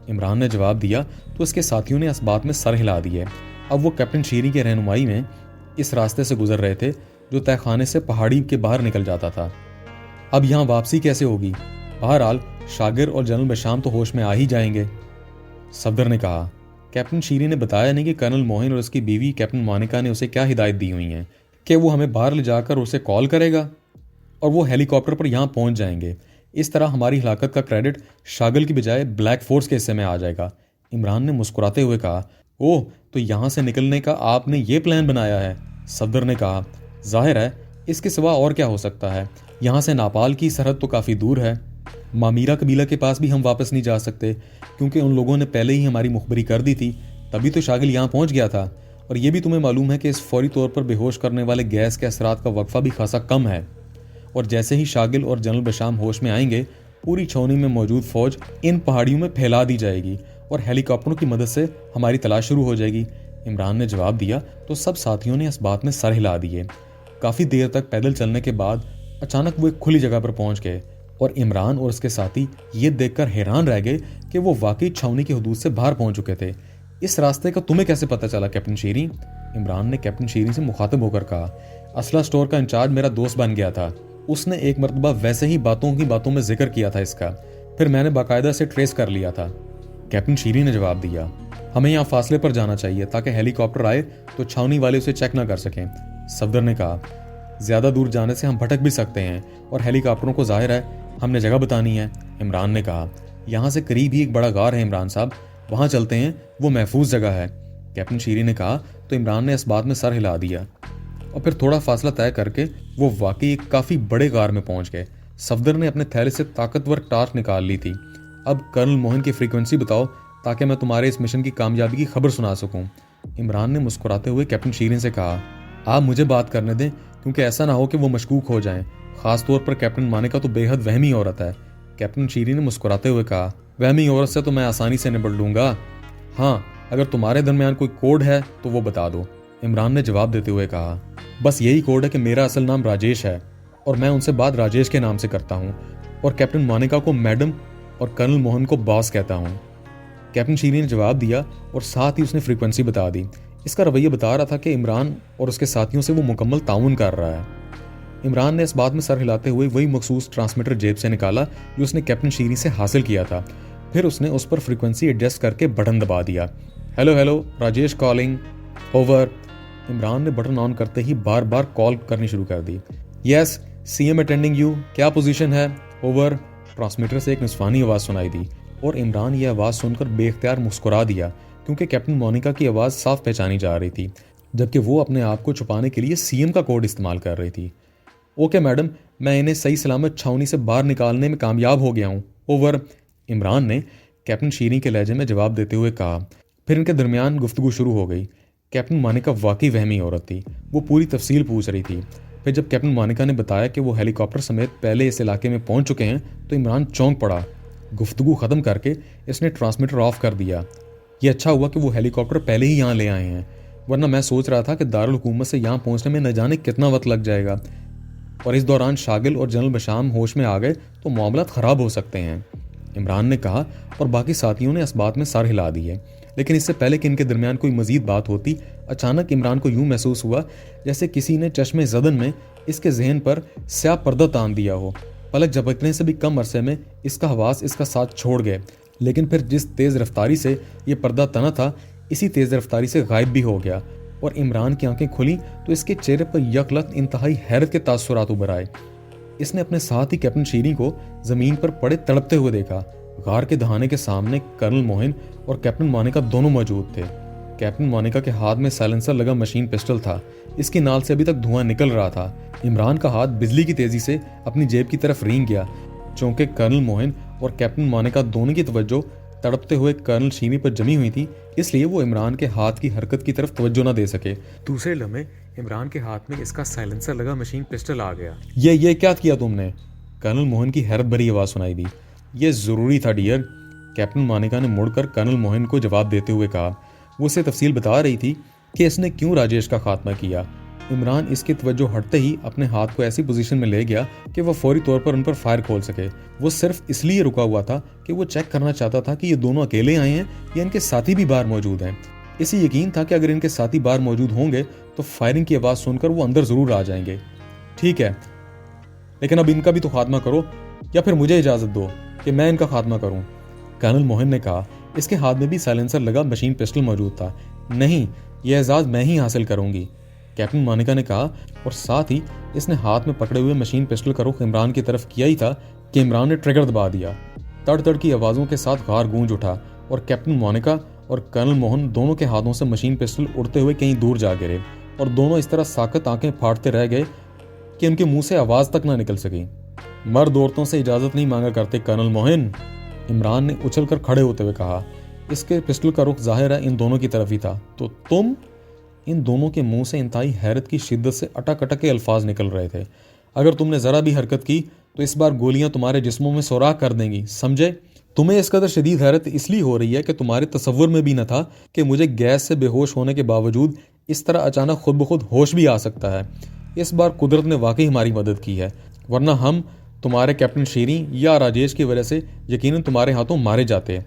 इमरान ने जवाब दिया। तो इसके साथियों ने इस बात में सर हिला दिए। अब वो कैप्टन शीरी के रहनुमाई में इस रास्ते से गुजर रहे थे जो तहखाने से पहाड़ी के बाहर निकल जाता था। अब यहाँ वापसी कैसे होगी? बहरहाल शागिर और जनरल बशाम तो होश में आ ही जाएंगे, सफदर ने कहा। कैप्टन शीरी ने बताया नहीं कि कर्नल मोहन और उसकी बीवी कैप्टन मोनिका ने उसे क्या हिदायत दी हुई हैं कि वो हमें बाहर ले जाकर उसे कॉल करेगा और वो हेलीकॉप्टर पर यहाँ पहुँच जाएंगे। इस तरह हमारी हिलाकत का क्रेडिट शागिल की बजाय ब्लैक फोर्स के हिस्से में आ जाएगा, इमरान ने मुस्कुराते हुए कहा। ओह, तो यहाँ से निकलने का आपने ये प्लान बनाया है, सफदर ने कहा। जाहिर है, इसके सिवा और क्या हो सकता है? यहाँ से नेपाल की सरहद तो काफ़ी दूर है, मामीरा कबीला के पास भी हम वापस नहीं जा सकते क्योंकि उन लोगों ने पहले ही हमारी मुखबरी कर दी थी, तभी तो शागिल यहाँ पहुँच गया था। और ये भी तुम्हें मालूम है कि इस फौरी तौर पर बेहोश करने वाले गैस के असरात का वक्फा भी खासा कम है, और जैसे ही शागिल और जनरल बशाम होश में आएंगे, पूरी छावनी में मौजूद फौज इन पहाड़ियों में फैला दी जाएगी और हेलीकॉप्टरों की मदद से हमारी तलाश शुरू हो जाएगी, इमरान ने जवाब दिया। तो सब साथियों ने इस बात में सर हिला दिए। काफ़ी देर तक पैदल चलने के बाद अचानक वो एक खुली जगह पर पहुंच गए और इमरान और उसके साथी ये देखकर हैरान रह गए कि वो वाकई छावनी की हदूद से बाहर पहुंच चुके थे। इस रास्ते का तुम्हें कैसे पता चला कैप्टन शीरी? इमरान ने कैप्टन शीरी से मुखातिब होकर कहा। असला स्टोर का इंचार्ज मेरा दोस्त बन गया था, उसने एक मरतबा वैसे ही बातों में जिक्र किया था इसका, फिर मैंने बाकायदा से ट्रेस कर लिया था, कैप्टन शीरी ने जवाब दिया। हमें यहाँ फासले पर जाना चाहिए ताकि हेलीकॉप्टर आए तो छावनी वाले उसे चेक ना कर सकें, सफदर ने कहा। ज़्यादा दूर जाने से हम भटक भी सकते हैं और हेलीकॉप्टरों को जाहिर है हमने जगह बतानी है। इमरान ने कहा, यहाँ से करीब ही एक बड़ा गार है इमरान साहब, वहाँ चलते हैं, वो महफूज जगह है। कैप्टन शीरी ने कहा तो इमरान ने इस बात में सर हिला दिया और फिर थोड़ा फासला तय करके वो वाकई एक काफ़ी बड़े गार में पहुंच गए। सफदर ने अपने थैले से ताकतवर टार्च निकाल ली थी। अब कर्नल मोहन की फ्रीक्वेंसी बताओ ताकि मैं तुम्हारे इस मिशन की कामयाबी की खबर सुना सकूं। इमरान ने मुस्कुराते हुए कैप्टन शीरी से कहा, आप मुझे बात करने दें, क्योंकि ऐसा ना हो कि वो मशकूक हो जाएं, खासतौर पर कैप्टन मानेका तो बेहद वहमी औरत है। कैप्टन शीरी ने मुस्कुराते हुए कहा, वहमी औरत से तो मैं आसानी से निपट लूंगा। हाँ, अगर तुम्हारे दरमियान कोई कोड है तो वो बता दो। इमरान ने जवाब देते हुए कहा, बस यही कोड है कि मेरा असल नाम राजेश है और मैं उनसे बात राजेश के नाम से करता हूँ और कैप्टन मानेका को मैडम और कर्नल मोहन को बॉस कहता हूँ। कैप्टन शीरी ने जवाब दिया और साथ ही उसने फ्रीक्वेंसी बता दी। इसका रवैया बता रहा था कि इमरान और उसके साथियों से वो मुकम्मल ताउन कर रहा है। इमरान ने इस बात में सर हिलाते हुए वही मखसूस ट्रांसमीटर जेब से निकाला जो उसने कैप्टन शीरी से हासिल किया था। फिर उसने उस पर फ्रीक्वेंसी एडजस्ट करके बटन दबा दिया। Hello hello, Rajesh calling, over. Imran ने बटन ऑन करते ही बार बार कॉल करनी शुरू कर दी। यस, सीएम अटेंडिंग यू, क्या पोजीशन है, ओवर। ट्रांसमीटर से एक निस्वानी आवाज़ सुनाई दी और इमरान ये आवाज़ सुनकर बेख्तियार मुस्कुरा दिया, क्योंकि कैप्टन मोनिका की आवाज़ साफ पहचानी जा रही थी, जबकि वो अपने आप को छुपाने के लिए सीएम का कोड इस्तेमाल कर रही थी। ओके मैडम, मैं इन्हें सही सलामत छावनी से बाहर निकालने में कामयाब हो गया हूँ, ओवर। इमरान ने कैप्टन शीरी के लहजे में जवाब देते हुए कहा। फिर इनके दरमियान गुफ्तगू शुरू हो गई। कैप्टन मानिका वाकई वहमी औरत थी, वो पूरी तफसील पूछ रही थी। फिर जब कैप्टन मानिका ने बताया कि वो हेलीकॉप्टर समेत पहले इस इलाके में पहुंच चुके हैं तो इमरान चौंक पड़ा। गुफ्तगू ख़त्म करके इसने ट्रांसमीटर ऑफ कर दिया। ये अच्छा हुआ कि वो हेलीकॉप्टर पहले ही यहाँ ले आए हैं, वरना मैं सोच रहा था कि दारुल हुकूमत से यहाँ पहुँचने में न जाने कितना वक्त लग जाएगा और इस दौरान शागिल और जनरल बशाम होश में आ गए तो मामलात ख़राब हो सकते हैं, इमरान ने कहा। और बाकी साथियों ने इस बात में सर हिला दिए। लेकिन इससे पहले कि इनके दरमियान कोई मजीद बात होती, अचानक इमरान को यूं महसूस हुआ जैसे किसी ने चश्मे ज़दन में इसके जहन पर स्याह पर्दा तान दिया हो। पलक झपकने से भी कम अरसे में इसका हवास इसका साथ छोड़ गए। लेकिन फिर जिस तेज़ रफ्तारी से ये पर्दा तना था, इसी तेज़ रफ्तारी से गायब भी हो गया और इमरान की आंखें खुली तो इसके चेहरे पर यकलख्त इंतहाई हैरत के तासुरात उभर आए। इसने अपने साथ ही कैप्टन शीरी को ज़मीन पर पड़े तड़पते हुए देखा। गार के दहाने के सामने कर्नल मोहन और कैप्टन मानिका दोनों मौजूद थे। कैप्टन मानिका के हाथ में साइलेंसर लगा मशीन पिस्टल था, इसकी नाल से अभी तक धुआं निकल रहा था। इमरान का हाथ बिजली की तेजी से अपनी जेब की तरफ रेंग गया, चूंकि कर्नल मोहन और कैप्टन मानिका दोनों की तवज्जो तड़पते हुए कर्नल शीरी पर जमी हुई थी, इसलिए वो इमरान के हाथ की हरकत की तरफ तवज्जो न दे सके। दूसरे लम्हे इमरान के हाथ में इसका साइलेंसर लगा मशीन पिस्टल आ गया। ये क्या किया तुमने? कर्नल मोहन की हैरत भरी आवाज़ सुनाई दी। ये ज़रूरी था डियर, कैप्टन मानिका ने मुड़कर कर्नल मोहन को जवाब देते हुए कहा। वो उसे तफसील बता रही थी कि इसने क्यों राजेश का खात्मा किया। इमरान इसकी तवज्जो हटते ही अपने हाथ को ऐसी पोजीशन में ले गया कि वह फौरी तौर पर उन पर फायर खोल सके। वो सिर्फ इसलिए रुका हुआ था कि वो चेक करना चाहता था कि ये दोनों अकेले आए हैं या इनके साथी भी बाहर मौजूद हैं। इसे यकीन था कि अगर इनके साथी बाहर मौजूद होंगे तो फायरिंग की आवाज़ सुनकर वो अंदर ज़रूर आ जाएंगे। ठीक है, लेकिन अब इनका भी तो खात्मा करो या फिर मुझे इजाज़त दो कि मैं इनका खात्मा करूं, कर्नल मोहन ने कहा। इसके हाथ में भी साइलेंसर लगा मशीन पिस्टल मौजूद था। नहीं, यह एजाज़ मैं ही हासिल करूंगी, कैप्टन मानिका ने कहा। और साथ ही इसने हाथ में पकड़े हुए मशीन पिस्टल का रुख इमरान की तरफ किया ही था कि इमरान ने ट्रिगर दबा दिया। तड़ तड़ की आवाज़ों के साथ गार गूंज उठा और कैप्टन मानिका और कर्नल मोहन दोनों के हाथों से मशीन पिस्टल उड़ते हुए कहीं दूर जा गिरे और दोनों इस तरह साकत आंखें फाड़ते रह गए कि उनके मुंह से आवाज़ तक ना निकल सकी। मर्द औरतों से इजाज़त नहीं मांगा करते कर्नल मोहन, इमरान ने उछलकर खड़े होते हुए कहा। इसके पिस्टल का रुख जाहिर है इन दोनों की तरफ ही था। तो तुम? इन दोनों के मुंह से इंतहाई हैरत की शिद्दत से अटक अटक के अल्फाज निकल रहे थे। अगर तुमने ज़रा भी हरकत की तो इस बार गोलियां तुम्हारे जिस्मों में सुराख कर देंगी, समझे? तुम्हें इस कदर शदीद हैरत इसलिए हो रही है कि तुम्हारे तसव्वुर में भी न था कि मुझे गैस से बेहोश होने के बावजूद इस तरह अचानक खुद ब खुद होश भी आ सकता है। इस बार कुदरत ने वाकई हमारी मदद की है, वरना हम तुम्हारे कैप्टन शीरी या राजेश की वजह से यकीनन तुम्हारे हाथों मारे जाते।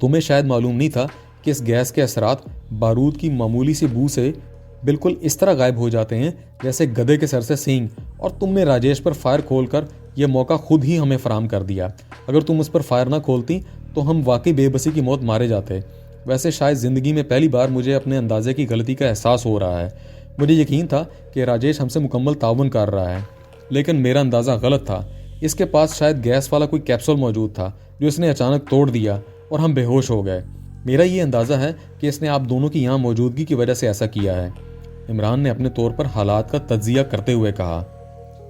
तुम्हें शायद मालूम नहीं था कि इस गैस के असरात बारूद की मामूली सी बू से बिल्कुल इस तरह गायब हो जाते हैं जैसे गधे के सर से सींग, और तुमने राजेश पर फायर खोलकर यह मौका खुद ही हमें फराम कर दिया। अगर तुम उस पर फायर ना खोलती तो हम वाकई बेबसी की मौत मारे जाते। वैसे शायद ज़िंदगी में पहली बार मुझे अपने अंदाजे की गलती का एहसास हो रहा है। मुझे यकीन था कि राजेश हमसे मुकम्मल ताउन कर रहा है, लेकिन मेरा अंदाज़ा गलत था। इसके पास शायद गैस वाला कोई कैप्सूल मौजूद था जो इसने अचानक तोड़ दिया और हम बेहोश हो गए। मेरा ये अंदाज़ा है कि इसने आप दोनों की यहाँ मौजूदगी की वजह से ऐसा किया है। इमरान ने अपने तौर पर हालात का तज्जिया करते हुए कहा।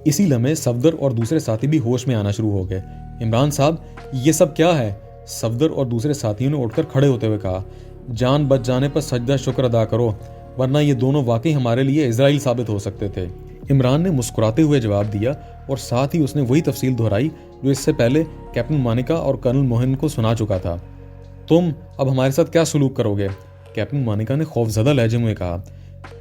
इसी लम्हे सफदर और दूसरे साथी भी होश में आना शुरू हो गए। इमरान साहब, ये सब क्या है? सफदर और दूसरे साथियों ने उठकर खड़े होते हुए कहा। जान बच जाने पर सजदा शुक्र अदा करो, वरना ये दोनों वाकई हमारे लिए इजराइल साबित हो सकते थे। इमरान ने मुस्कुराते हुए जवाब दिया और साथ ही उसने वही तफसील दोहराई जो इससे पहले कैप्टन मानिका और कर्नल मोहन को सुना चुका था। तुम अब हमारे साथ क्या सलूक करोगे? कैप्टन मानिका ने खौफजदा लहजे में कहा।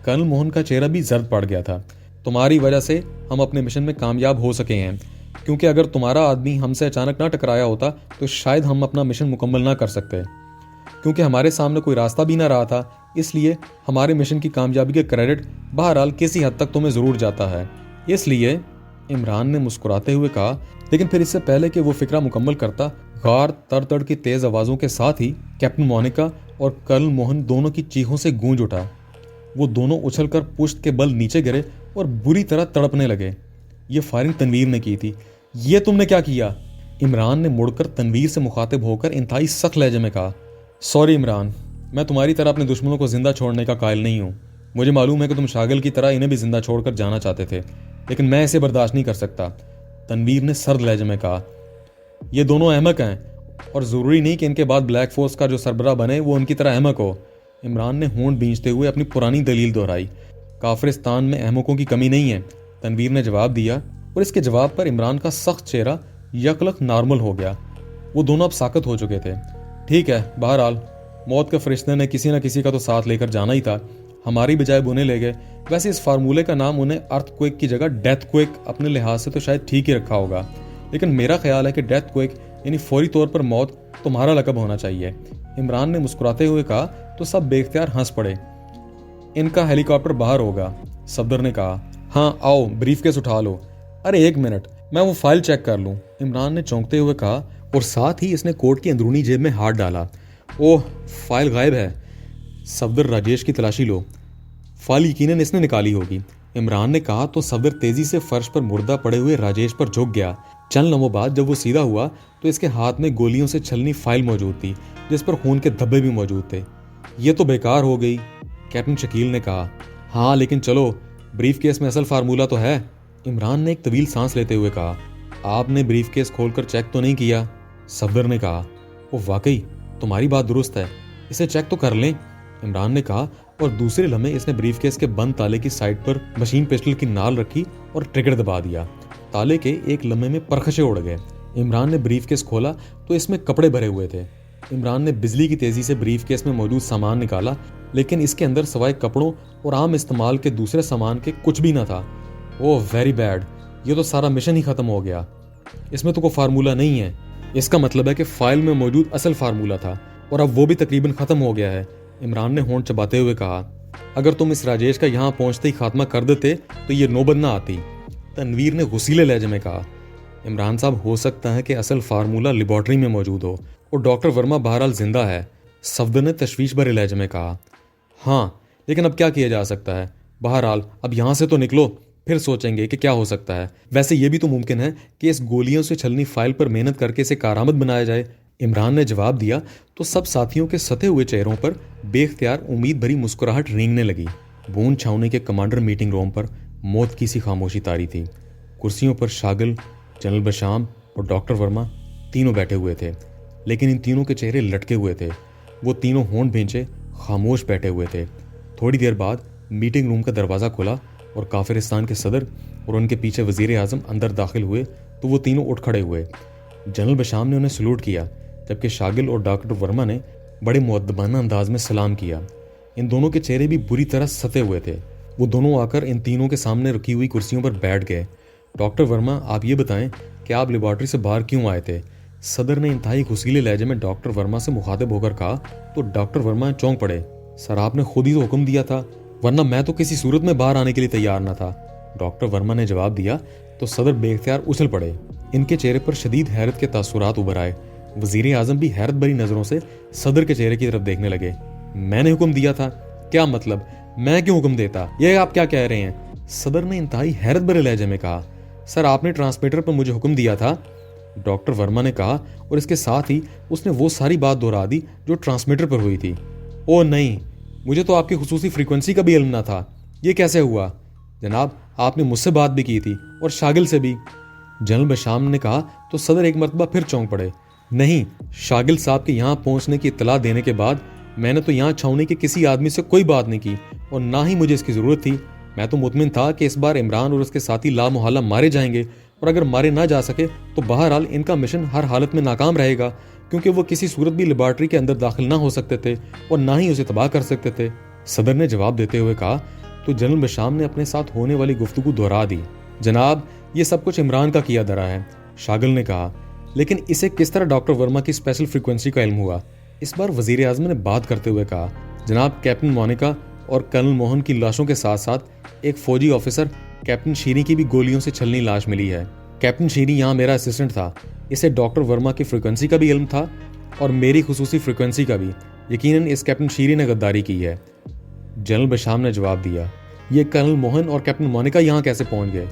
कर्नल मोहन का चेहरा भी जर्द पड़ गया था। तुम्हारी वजह से हम अपने मिशन में कामयाब हो सके हैं, क्योंकि अगर तुम्हारा आदमी हमसे अचानक ना टकराया होता तो शायद हम अपना मिशन मुकम्मल ना कर सकते। क्योंकि हमारे सामने कोई रास्ता भी ना रहा था, इसलिए हमारे मिशन की कामयाबी के क्रेडिट बहरहाल किसी हद तक तुम्हें ज़रूर जाता है। इसलिए इमरान ने मुस्कुराते हुए कहा, लेकिन फिर इससे पहले कि वो फिक्रा मुकम्मल करता, गार तड़ की तेज़ आवाज़ों के साथ ही कैप्टन मोनिका और कर्नल मोहन दोनों की चीखों से गूंज उठा। वो दोनों उछलकर पुश्त के बल नीचे गिरे और बुरी तरह तड़पने लगे। ये फायरिंग तनवीर ने की थी। ये तुमने क्या किया? इमरान ने मुड़कर तनवीर से मुखातिब होकर इंतहाई सख्त लहजे में कहा। सॉरी इमरान, मैं तुम्हारी तरह अपने दुश्मनों को जिंदा छोड़ने का कायल नहीं हूँ। मुझे मालूम है कि तुम शागिल की तरह इन्हें भी जिंदा छोड़कर जाना चाहते थे, लेकिन मैं इसे बर्दाश्त नहीं कर सकता। तनवीर ने सर्द लहजे में कहा। ये दोनों अहमक हैं और ज़रूरी नहीं कि इनके बाद ब्लैक फोर्स का जो सरबराह बने वो उनकी तरह अहमक हो। इमरान ने होंठ भींचते हुए अपनी पुरानी दलील दोहराई। काफिरिस्तान में अहमकों की कमी नहीं है, तनवीर ने जवाब दिया, और इसके जवाब पर इमरान का सख्त चेहरा यकलक नॉर्मल हो गया। वो दोनों अब साकत हो चुके थे। ठीक है, बहरहाल मौत के फरिश्ते ने किसी न किसी का तो साथ लेकर जाना ही था। हमारी बजाय बुने ले गए। वैसे इस फार्मूले का नाम उन्हें अर्थक्वेक की जगह डेथ क्वेक अपने लिहाज से तो शायद ठीक ही रखा होगा, लेकिन मेरा ख्याल है कि डेथ क्वेक यानी फौरी तौर पर मौत तुम्हारा लकब होना चाहिए। इमरान ने मुस्कुराते हुए कहा तो सब बेख्तियार हंस पड़े। इनका हेलीकॉप्टर बाहर होगा, सफदर ने कहा। हाँ आओ, ब्रीफकेस उठा लो। अरे एक मिनट, मैं वो फाइल चेक कर लूँ, इमरान ने चौंकते हुए कहा, और साथ ही इसने कोट की अंदरूनी जेब में हाथ डाला। ओह, फाइल गायब है। सफदर, राजेश की तलाशी लो। फाइल यकीनन इसने निकाली होगी, इमरान ने कहा तो सफदर तेजी से फर्श पर मुर्दा पड़े हुए राजेश पर झुक गया। चंद लम्हों बाद जब वो सीधा हुआ तो इसके हाथ में गोलियों से छलनी फाइल मौजूद थी, जिस पर खून के धब्बे भी मौजूद थे। ये तो बेकार हो गई, कैप्टन शकील ने कहा। हाँ लेकिन चलो, ब्रीफकेस में असल फार्मूला तो है, इमरान ने एक तवील सांस लेते हुए कहा। आपने ब्रीफकेस खोलकर चेक तो नहीं किया? सफदर ने कहा। वो वाकई तुम्हारी बात दुरुस्त है, इसे चेक तो कर लें, इमरान ने कहा, और दूसरे लम्हे इसने ब्रीफकेस के बंद ताले की साइड पर मशीन पिस्टल की नाल रखी और ट्रिगर दबा दिया। ताले के एक लम्हे में परखचे उड़ गए। इमरान ने ब्रीफकेस खोला तो इसमें कपड़े भरे हुए थे। इमरान ने बिजली की तेजी से ब्रीफकेस में मौजूद सामान निकाला, लेकिन इसके अंदर सवाए कपड़ों और आम इस्तेमाल के दूसरे सामान के कुछ भी न था। ओह वेरी बैड, ये तो सारा मिशन ही खत्म हो गया। इसमें तो कोई फार्मूला नहीं है। इसका मतलब है कि फाइल में मौजूद असल फार्मूला था और अब वो भी तकरीबन खत्म हो गया है, इमरान ने होंठ चबाते हुए कहा। अगर तुम इस राजेश का यहाँ पहुंचते ही खात्मा कर देते तो ये नौबत ना आती, तनवीर ने गुस्सीले लहजे में कहा। इमरान साहब, हो सकता है कि असल फार्मूला लेबॉर्ट्री में मौजूद हो और डॉक्टर वर्मा बहरहाल जिंदा है, सफदर ने तशवीश भरे लहजे में कहा। हाँ लेकिन अब क्या किया जा सकता है? बहरहाल अब यहाँ से तो निकलो, फिर सोचेंगे कि क्या हो सकता है। वैसे ये भी तो मुमकिन है कि इस गोलियों से छलनी फाइल पर मेहनत करके इसे कारामद बनाया जाए, इमरान ने जवाब दिया तो सब साथियों के सते हुए चेहरों पर बेख्तियार उम्मीद भरी मुस्कुराहट रेंगने लगी। बूंद छावनी के कमांडर मीटिंग रूम पर मौत की सी खामोशी तारी थी। कुर्सियों पर शागिल, जनरल बशाम और डॉक्टर वर्मा तीनों बैठे हुए थे, लेकिन इन तीनों के चेहरे लटके हुए थे। वो तीनों होंठ भींचे खामोश बैठे हुए थे। थोड़ी देर बाद मीटिंग रूम का दरवाज़ा खुला और काफिरिस्तान के सदर और उनके पीछे वजीर आज़म अंदर दाखिल हुए तो वो तीनों उठ खड़े हुए। जनरल बशाम ने उन्हें सलूट किया, जबकि शागिल और डॉक्टर वर्मा ने बड़े मुअद्दबाना अंदाज में सलाम किया। इन दोनों के चेहरे भी बुरी तरह सते हुए थे। वो दोनों आकर इन तीनों के सामने रखी हुई कुर्सियों पर बैठ गए। डॉक्टर वर्मा, आप ये बताएं कि आप लेबॉर्ट्री से बाहर क्यों आए थे? सदर ने इंतहाई घुसीले लहजे में डॉक्टर वर्मा से मुखातिब होकर कहा तो डॉक्टर वर्मा चौंक पड़े। सर, आपने खुद ही तो हुक्म दिया था, वरना मैं तो किसी सूरत में बाहर आने के लिए तैयार न था, डॉक्टर वर्मा ने जवाब दिया तो सदर बेख्तियार उछल पड़े। इनके चेहरे पर शदीद हैरत के तासुरात उभर आए। वजीर आजम भी हैरत भरी नजरों से सदर के चेहरे की तरफ देखने लगे। मैंने हुक्म दिया था? क्या मतलब? मैं क्यों हुक्म देता, ये आप क्या कह रहे हैं? सदर ने इंतहाई हैरत भरे लहजे में कहा, सर आपने ट्रांसमीटर पर मुझे हुक्म दिया था। डॉक्टर वर्मा ने कहा और इसके साथ ही उसने वो सारी बात दोहरा दी जो ट्रांसमीटर पर हुई थी। ओ नहीं, मुझे तो आपकी खुसूसी फ्रीक्वेंसी का भी इल्म ना था। ये कैसे हुआ? जनाब, आपने मुझसे बात भी की थी और शागिल से भी। जनरल बशाम ने कहा तो सदर एक मरतबा फिर चौंक पड़े। नहीं, शागिल साहब के यहाँ पहुंचने की इत्तला देने के बाद मैंने तो यहाँ छावनी के किसी आदमी से कोई बात नहीं की और ना ही मुझे इसकी जरूरत थी। मैं तो मुतमिन था कि इस बार इमरान और उसके साथी लामोहल्ला मारे जाएंगे और अगर मारे ना जा सके तो बहरहाल इनका मिशन हर हालत में नाकाम रहेगा, क्योंकि वो किसी सूरत भी लेबॉर्ट्री के अंदर दाखिल ना हो सकते थे और ना ही उसे तबाह कर सकते थे। सदर ने जवाब देते हुए कहा तो जनरल बशाम ने अपने साथ होने वाली गुफ्तगू दोहरा दी। जनाब, ये सब कुछ इमरान का किया धरा है, शागिल ने कहा। लेकिन इसे किस तरह डॉक्टर वर्मा की स्पेशल फ्रीक्वेंसी का इल्म हुआ? इस बार वजीर आजम ने बात करते हुए कहा, जनाब, कैप्टन मोनिका और कर्नल मोहन की लाशों के साथ साथ एक फौजी ऑफिसर कैप्टन शीरी की भी गोलियों से छलनी लाश मिली है। कैप्टन शीरी यहाँ मेरा असिस्टेंट था। इसे डॉक्टर वर्मा की फ्रीक्वेंसी का भी इल्म था और मेरी खुसूसी फ्रीक्वेंसी का भी। यकीनन इस कैप्टन शीरी ने गद्दारी की है। जनरल बशाम ने जवाब दिया, ये कर्नल मोहन और कैप्टन मोनिका यहाँ कैसे पहुंच गए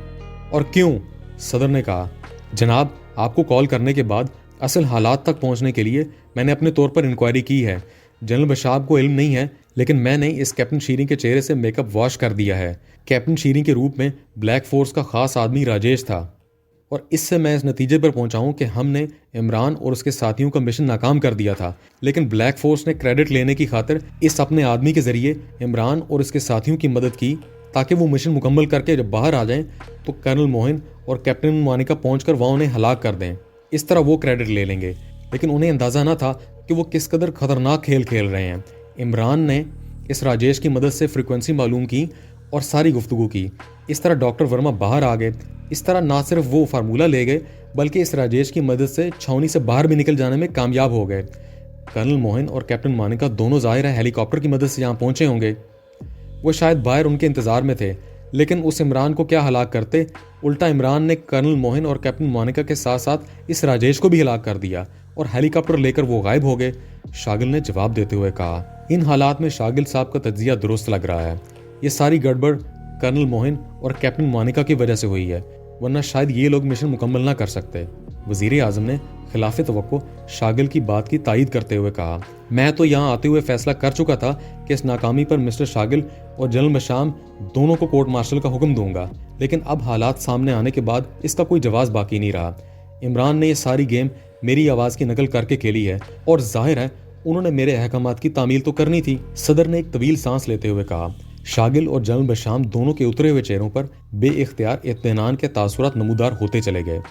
और क्यों? सदर ने कहा, जनाब, आपको कॉल करने के बाद असल हालात तक पहुंचने के लिए मैंने अपने तौर पर इंक्वायरी की है। जनरल बशाम को इल्म नहीं है, लेकिन मैंने इस कैप्टन शीरी के चेहरे से मेकअप वॉश कर दिया है। कैप्टन शीरी के रूप में ब्लैक फोर्स का खास आदमी राजेश था और इससे मैं इस नतीजे पर पहुंचा हूं कि हमने इमरान और उसके साथियों का मिशन नाकाम कर दिया था, लेकिन ब्लैक फोर्स ने क्रेडिट लेने की खातिर इस अपने आदमी के जरिए इमरान और उसके साथियों की मदद की ताकि वो मिशन मुकम्मल करके जब बाहर आ जाएं तो कर्नल मोहन और कैप्टन मोनिका पहुंचकर वहां उन्हें हलाक कर दें। इस तरह वो क्रेडिट ले लेंगे, लेकिन उन्हें अंदाजा ना था कि वो किस कदर खतरनाक खेल खेल रहे हैं। इमरान ने इस राजेश की मदद से फ्रीक्वेंसी मालूम की और सारी गुफ्तगू की। इस तरह डॉक्टर वर्मा बाहर आ गए। इस तरह ना सिर्फ वो फार्मूला ले गए बल्कि इस राजेश की मदद से छावनी से बाहर भी निकल जाने में कामयाब हो गए। कर्नल मोहन और कैप्टन मोनिका दोनों जाहिर है हेलीकॉप्टर की मदद से यहाँ पहुंचे होंगे। वो शायद बाहर उनके इंतजार में थे, लेकिन उस इमरान को क्या हलाक करते? उल्टा इमरान ने कर्नल मोहन और कैप्टन मोनिका के साथ साथ इस राजेश को भी हलाक कर दिया और हेलीकॉप्टर लेकर वो गायब हो गए। शागिल ने जवाब देते हुए कहा, इन हालात में शागिल साहब का तज्जिया दुरुस्त लग रहा है। ये सारी गड़बड़ कर्नल मोहन और कैप्टन मोनिका की वजह से हुई है, वरना शायद ये लोग मिशन मुकम्मल ना कर सकते। वजीर आजम ने खिलाफ तवक्को शागिल की बात की तायीद करते हुए कहा, मैं तो यहाँ आते हुए फैसला कर चुका था कि इस नाकामी पर मिस्टर शागिल और जनरल बशाम दोनों को कोर्ट मार्शल का हुक्म दूंगा, लेकिन अब हालात सामने आने के बाद इसका कोई जवाब बाकी नहीं रहा। इमरान ने यह सारी गेम मेरी आवाज़ की नकल करके खेली है और जाहिर है उन्होंने मेरे अहकामात की तामील तो करनी थी। सदर ने एक तवील सांस लेते हुए कहा। शागिल और जनरल बशाम दोनों के उतरे हुए चेहरों पर बेइख्तियार इत्मीनान के तासुरात नमूदार होते चले गए।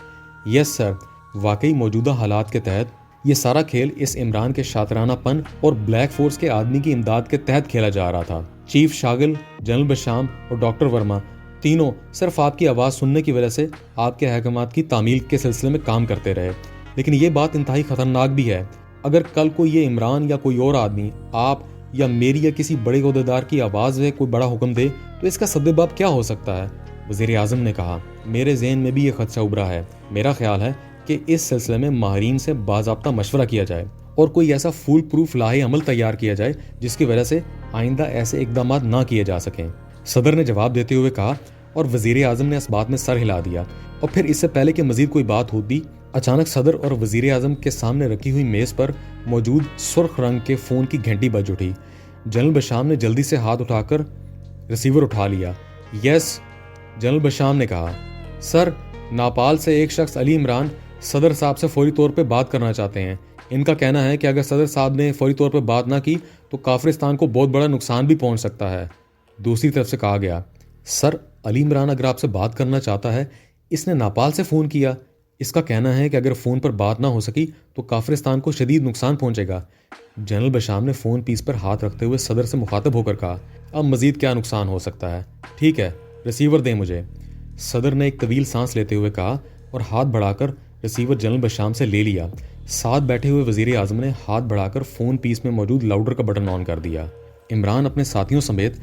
यस सर, वाकई मौजूदा हालात के तहत ये सारा खेल इस इमरान के शातरानापन और ब्लैक फोर्स के आदमी की इमदाद के तहत खेला जा रहा था। चीफ शागिल, जनरल बशाम और डॉक्टर वर्मा तीनों सिर्फ आपकी आवाज़ सुनने की वजह से आपके अहकामात की तामील के सिलसिले में काम करते रहे, लेकिन ये बात इंतहाई खतरनाक भी है। अगर कल कोई ये इमरान या कोई और आदमी आप या मेरी या किसी बड़े ओहदेदार की आवाज़ में कोई बड़ा हुक्म दे तो इसका सद्देबाब क्या हो सकता है? वज़ीर आज़म ने कहा, मेरे ज़हन में भी ये खदशा उभरा है। मेरा ख्याल है कि इस सिलसिले में माहिरीन से बाज़ाब्ता मशवरा किया जाए और कोई ऐसा फूल प्रूफ लाहे अमल तैयार किया जाए जिसकी वजह से आइंदा ऐसे इकदाम ना किए जा सकें। सदर ने जवाब देते हुए कहा और वज़ीर आज़म ने इस बात में सर हिला दिया। और फिर इससे पहले कि मजीद कोई बात होती, अचानक सदर और वज़ीर आज़म के सामने रखी हुई मेज़ पर मौजूद सुर्ख रंग के फ़ोन की घंटी बज उठी। जनरल बशाम ने जल्दी से हाथ उठाकर रिसीवर उठा लिया। यस, जनरल बशाम ने कहा, सर, नापाल से एक शख्स अली इमरान सदर साहब से फौरी तौर पे बात करना चाहते हैं। इनका कहना है कि अगर सदर साहब ने फौरी तौर पे बात ना की तो काफिरिस्तान को बहुत बड़ा नुकसान भी पहुंच सकता है। दूसरी तरफ से कहा गया, सर, अली इमरान अगर आपसे बात करना चाहता है, इसने नापाल से फ़ोन किया। इसका कहना है कि अगर फ़ोन पर बात ना हो सकी तो काफिरिस्तान को शदीद नुकसान पहुंचेगा। जनरल बशाम ने फ़ोन पीस पर हाथ रखते हुए सदर से मुखातब होकर कहा, अब मजीद क्या नुकसान हो सकता है? ठीक है, रिसीवर दें मुझे। सदर ने एक तवील सांस लेते हुए कहा और हाथ बढ़ाकर रिसीवर जनरल बशाम से ले लिया। साथ बैठे हुए वज़ीर आज़म ने हाथ बढ़ाकर फ़ोन पीस में मौजूद लाउडर का बटन ऑन कर दिया। इमरान अपने साथियों समेत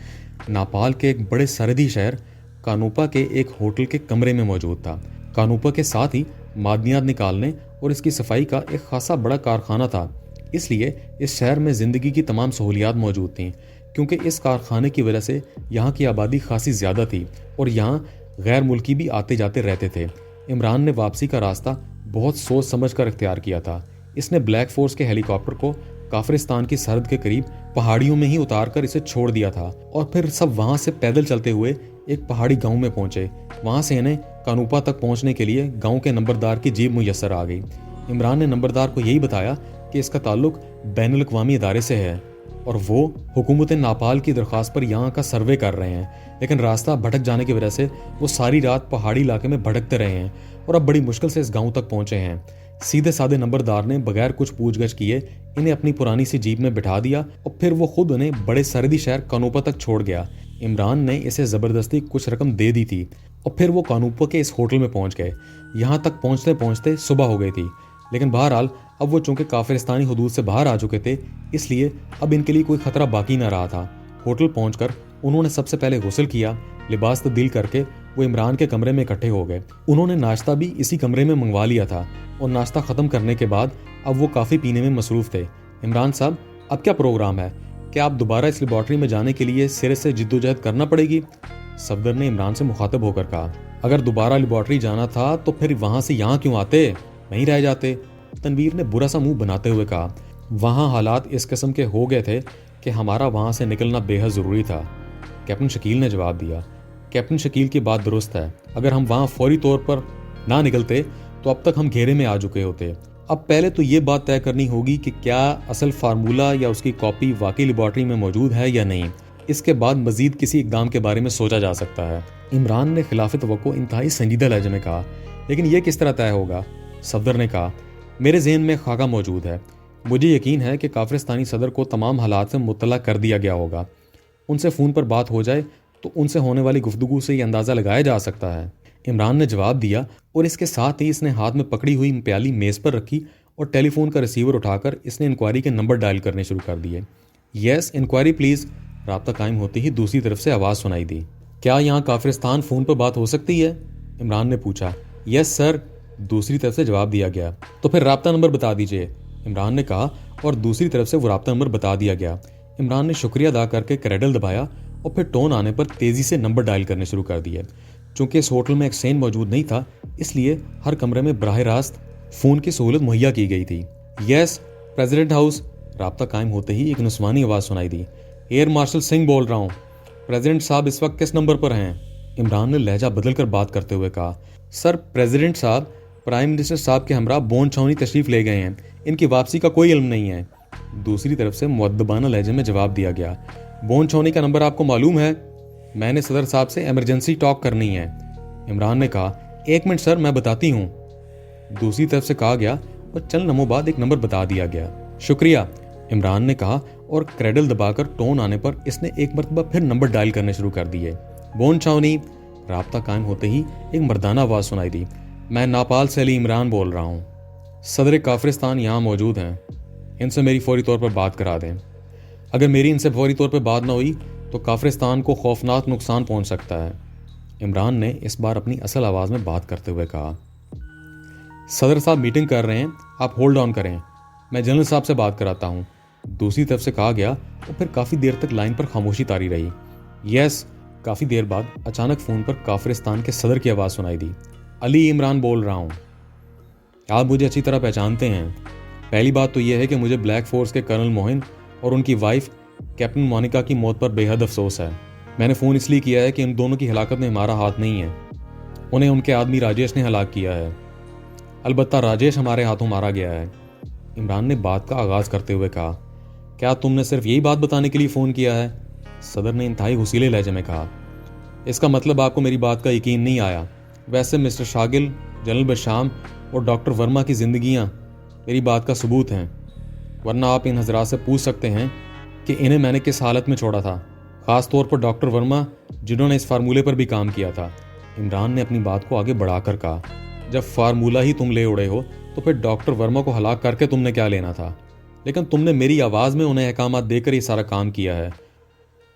नापाल के एक बड़े सरहदी शहर कानूपा के एक होटल के कमरे में मौजूद था। कानूपा के साथ ही मादनियात निकालने और इसकी सफाई का एक खासा बड़ा कारखाना था, इसलिए इस शहर में ज़िंदगी की तमाम सहूलियात मौजूद थीं। क्योंकि इस कारखाने की वजह से यहाँ की आबादी खासी ज़्यादा थी और यहाँ गैर मुल्की भी आते जाते रहते थे। इमरान ने वापसी का रास्ता बहुत सोच समझ कर इख्तियार किया था। इसने ब्लैक फोर्स के हेलीकॉप्टर को काफिरिस्तान की सरहद के करीब पहाड़ियों में ही उतार कर इसे छोड़ दिया था और फिर सब वहां से पैदल चलते हुए एक पहाड़ी गांव में पहुंचे। वहां से इन्हें कानूपा तक पहुंचने के लिए गांव के नंबरदार की जीप मुयस्सर आ गई। इमरान ने नंबरदार को यही बताया कि इसका ताल्लुक बैनुल अक़वामी इदारे से है और वो हुकूमत नेपाल की दरख्वास्त पर यहाँ का सर्वे कर रहे हैं, लेकिन रास्ता भटक जाने की वजह से वो सारी रात पहाड़ी इलाके में भटकते रहे हैं और अब बड़ी मुश्किल से इस गांव तक पहुंचे हैं। सीधे साधे नंबरदार ने बगैर कुछ पूछगछ किए इन्हें अपनी पुरानी सी जीप में बिठा दिया और फिर वो खुद उन्हें बड़े सरहदी शहर कानूपा तक छोड़ गया। इमरान ने इसे ज़बरदस्ती कुछ रकम दे दी थी और फिर वो कानूपा के इस होटल में पहुंच गए। यहाँ तक पहुंचते पहुंचते सुबह हो गई थी, लेकिन बहरहाल अब वो चूंकि काफिरिस्तानी हुदूद से बाहर आ चुके थे, इसलिए अब इनके लिए कोई खतरा बाकी न रहा था। होटल पहुंचकर उन्होंने सबसे पहले गुस्ल किया। लिबास तब्दील करके वो इमरान के कमरे में इकट्ठे हो गए। उन्होंने नाश्ता भी इसी कमरे में मंगवा लिया था और नाश्ता ख़त्म करने के बाद अब वो काफ़ी पीने में मसरूफ़ थे। इमरान साहब, अब क्या प्रोग्राम है? क्या आप दोबारा इस लेबॉर्ट्री में जाने के लिए सिरे से जिद्दोजहद करना पड़ेगी? सफदर ने इमरान से मुखातब होकर कहा, अगर दोबारा लेबॉर्ट्री जाना था तो फिर वहाँ से यहाँ क्यों आते, वहीं रह जाते। तनवीर ने बुरा सा मुंह बनाते हुए कहा, वहाँ हालात इस किस्म के हो गए थे कि हमारा वहाँ से निकलना बेहद ज़रूरी था। कैप्टन शकील ने जवाब दिया, कैप्टन शकील की बात दुरुस्त है। अगर हम वहाँ फौरी तौर पर ना निकलते तो अब तक हम घेरे में आ चुके होते। अब पहले तो ये बात तय करनी होगी कि क्या असल फार्मूला या उसकी कॉपी वाकई लेबॉर्ट्री में मौजूद है या नहीं। इसके बाद मजीद किसी इकदाम के बारे में सोचा जा सकता है। इमरान ने खिलाफ तवक्को इंतहाई संजीदा लहजे में कहा, लेकिन यह किस तरह तय होगा? सफदर ने कहा, मेरे जहन में खाका मौजूद है। मुझे यकीन है कि काफिरिस्तानी सदर को तमाम हालात से मुत्तला कर दिया गया होगा। उनसे फ़ोन पर बात हो जाए तो उनसे होने वाली गुफ्तगू से ये अंदाज़ा लगाया जा सकता है। इमरान ने जवाब दिया और इसके साथ ही इसने हाथ में पकड़ी हुई प्याली मेज़ पर रखी और टेलीफोन का रिसीवर उठाकर इसने इंक्वायरी के नंबर डायल करने शुरू कर दिए। Yes, inquiry please. राब्ता कायम होते ही दूसरी तरफ से आवाज़ सुनाई दी। क्या यहाँ काफिरिस्तान फ़ोन पर बात हो सकती है? इमरान ने पूछा। यस सर, दूसरी तरफ से जवाब दिया गया। तो फिर राब्ता नंबर बता दीजिए, इमरान ने कहा और दूसरी तरफ से वो राब्ता नंबर बता दिया गया। इमरान ने शुक्रिया अदा करके क्रेडल दबाया और फिर टोन आने पर तेज़ी से नंबर डायल करने शुरू कर दिए। चूंकि इस होटल में एक्सचेंज मौजूद नहीं था, इसलिए हर कमरे में बराह रास्त फ़ोन की सहूलत मुहैया की गई थी। Yes, president house. राब्ता कायम होते ही एक नुस्वानी आवाज़ सुनाई दी। एयर मार्शल सिंह बोल रहा हूँ। प्रेसिडेंट साहब इस वक्त किस नंबर पर हैं? इमरान ने लहजा बदल कर बात करते हुए कहा, सर प्रेसिडेंट साहब प्राइम मिनिस्टर साहब के हमरा बोन छावनी तशरीफ़ ले गए हैं, इनकी वापसी का कोई इल्म नहीं है। दूसरी तरफ से मुअद्दबाना लहजे में जवाब दिया गया। बोन छावनी का नंबर आपको मालूम है? मैंने सदर साहब से इमरजेंसी टॉक करनी है। इमरान ने कहा, एक मिनट सर, मैं बताती हूँ। दूसरी तरफ से कहा गया और चंद लम्हों बाद एक नंबर बता दिया गया। शुक्रिया, इमरान ने कहा और क्रेडल दबाकर टोन आने पर इसने एक मरतबा फिर नंबर डायल करने शुरू कर दिए। बोन छावनी। राब्ता कायम होते ही एक मर्दाना आवाज़ सुनाई दी। मैं नापाल से अली इमरान बोल रहा हूँ। सदर काफिरिस्तान यहाँ मौजूद हैं, इनसे मेरी फौरी तौर पर बात करा दें। अगर मेरी इनसे फौरी तौर पर बात ना हुई तो काफिरिस्तान को खौफनाक नुकसान पहुँच सकता है। इमरान ने इस बार अपनी असल आवाज़ में बात करते हुए कहा, सदर साहब मीटिंग कर रहे हैं, आप होल्ड ऑन करें, मैं जनरल साहब से बात कराता हूँ। दूसरी तरफ से कहा गया और फिर काफ़ी देर तक लाइन पर खामोशी तारी रही। यस। काफ़ी देर बाद अचानक फ़ोन पर काफिरिस्तान के सदर की आवाज़ सुनाई दी। अली इमरान बोल रहा हूँ। आप मुझे अच्छी तरह पहचानते हैं। पहली बात तो यह है कि मुझे ब्लैक फोर्स के कर्नल मोहिन और उनकी वाइफ कैप्टन मोनिका की मौत पर बेहद अफसोस है। मैंने फ़ोन इसलिए किया है कि इन दोनों की हलाकत में हमारा हाथ नहीं है। उन्हें उनके आदमी राजेश ने हलाक किया है। अलबत्ता राजेश हमारे हाथों मारा गया है। इमरान ने बात का आगाज़ करते हुए कहा, क्या तुमने सिर्फ यही बात बताने के लिए फ़ोन किया है? सदर ने इंतहाई हुसीले लहजे में कहा, इसका मतलब आपको मेरी बात का यकीन नहीं आया। वैसे मिस्टर शागिल, जनरल बशाम और डॉक्टर वर्मा की ज़िंदगियाँ मेरी बात का सबूत हैं, वरना आप इन हजरात से पूछ सकते हैं कि इन्हें मैंने किस हालत में छोड़ा था, ख़ास तौर पर डॉक्टर वर्मा जिन्होंने इस फार्मूले पर भी काम किया था। इमरान ने अपनी बात को आगे बढ़ाकर कहा, जब फार्मूला ही तुम ले उड़े हो तो फिर डॉक्टर वर्मा को हलाक करके तुमने क्या लेना था? लेकिन तुमने मेरी आवाज़ में उन्हें अहकामात देकर ये सारा काम किया है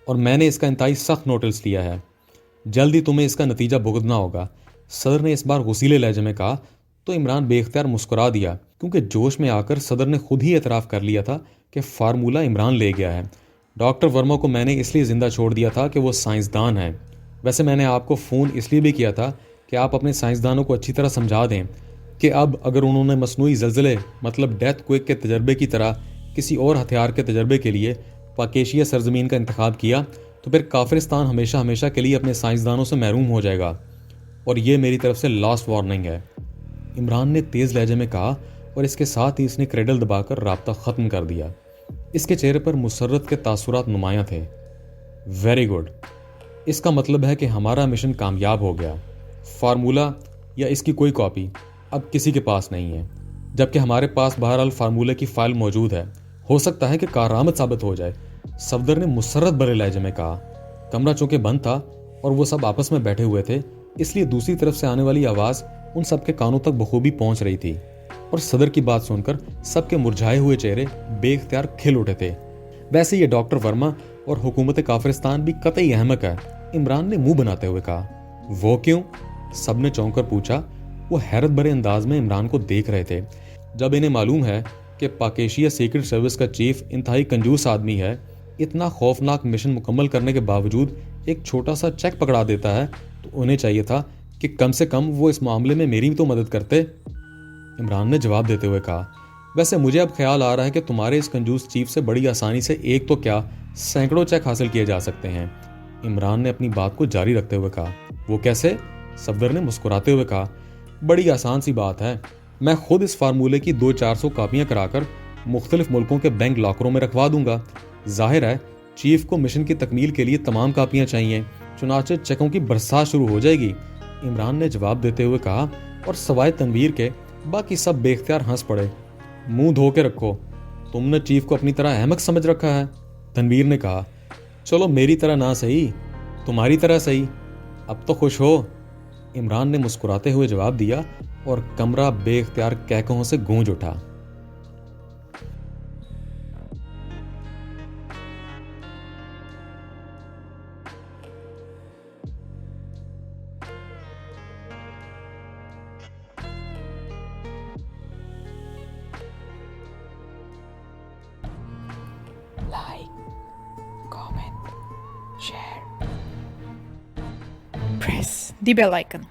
और मैंने इसका इंतहाई सख्त नोटिस लिया है। जल्द ही तुम्हें इसका नतीजा भुगतना होगा। सदर ने इस बार गुस्सीले लहजे में कहा तो इमरान बेख्तियार मुस्कुरा दिया, क्योंकि जोश में आकर सदर ने खुद ही एतराफ़ कर लिया था कि फार्मूला इमरान ले गया है। डॉक्टर वर्मा को मैंने इसलिए ज़िंदा छोड़ दिया था कि वो साइंसदान हैं। वैसे मैंने आपको फ़ोन इसलिए भी किया था कि आप अपने साइंसदानों को अच्छी तरह समझा दें कि अब अगर उन्होंने मसनूई ज़लज़ले मतलब डेथ क्विक के तजर्बे की तरह किसी और हथियार के तजर्बे के लिए पाकेशिया सरजमीन का इंतखाब किया तो फिर काफिरिस्तान हमेशा हमेशा के लिए अपने साइंसदानों से महरूम हो जाएगा। और ये मेरी तरफ से लास्ट वार्निंग है। इमरान ने तेज़ लहजे में कहा और इसके साथ ही इसने क्रेडल दबाकर राब्ता ख़त्म कर दिया। इसके चेहरे पर मुसर्रत के तासुरात नुमायां थे। वेरी गुड, इसका मतलब है कि हमारा मिशन कामयाब हो गया। फार्मूला या इसकी कोई कॉपी अब किसी के पास नहीं है, जबकि हमारे पास बहरहाल फार्मूले की फाइल मौजूद है। हो सकता है कि कारआमद साबित हो जाए, सफदर ने मुसर्रत भरे लहजे में कहा। कमरा चूंकि बंद था और वो सब आपस में बैठे हुए थे, इसलिए दूसरी तरफ से आने वाली आवाज़ उन सबके कानों तक बखूबी पहुंच रही थी और सदर की बात सुनकर सबके मुरझाए हुए चेहरे बेख्तियार खिल उठे थे। वैसे ये डॉक्टर वर्मा और हुकूमत काफिरिस्तान भी कतई अहमक है, इमरान ने मुंह बनाते हुए कहा। वो क्यों? सब ने चौंक कर पूछा। वो हैरत भरे अंदाज में इमरान को देख रहे थे। जब इन्हें मालूम है कि पाकेशिया सीक्रेट सर्विस का चीफ इंतहाई कंजूस आदमी है, इतना खौफनाक मिशन मुकम्मल करने के बावजूद एक छोटा सा चेक पकड़ा देता है, तो उन्हें चाहिए था कि कम से कम वो इस मामले में मेरी भी तो मदद करते। इमरान ने जवाब देते हुए कहा, वैसे मुझे अब ख्याल आ रहा है कि तुम्हारे इस कंजूस चीफ से बड़ी आसानी से एक तो क्या सैकड़ों चेक हासिल किए जा सकते हैं। इमरान ने अपनी बात को जारी रखते हुए कहा। वो कैसे? सफदर ने मुस्कुराते हुए कहा, बड़ी आसान सी बात है। मैं खुद इस फार्मूले की 200-400 कापियां कराकर मुख्तलिफ मुल्कों के बैंक लॉकरों में रखवा दूंगा। जाहिर है चीफ को मिशन की तकमील के लिए तमाम कापियां चाहिए, चुनाचे चेकों की बरसात शुरू हो जाएगी। इमरान ने जवाब देते हुए कहा और सवाए तनवीर के बाकी सब बेख्तियार हंस पड़े। मुंह धो के रखो, तुमने चीफ को अपनी तरह अहमक समझ रखा है। तनवीर ने कहा, चलो मेरी तरह ना सही, तुम्हारी तरह सही, अब तो खुश हो। इमरान ने मुस्कुराते हुए जवाब दिया और कमरा बेख्तियार कहकों से गूंज उठा। Like, comment, share, press the bell icon.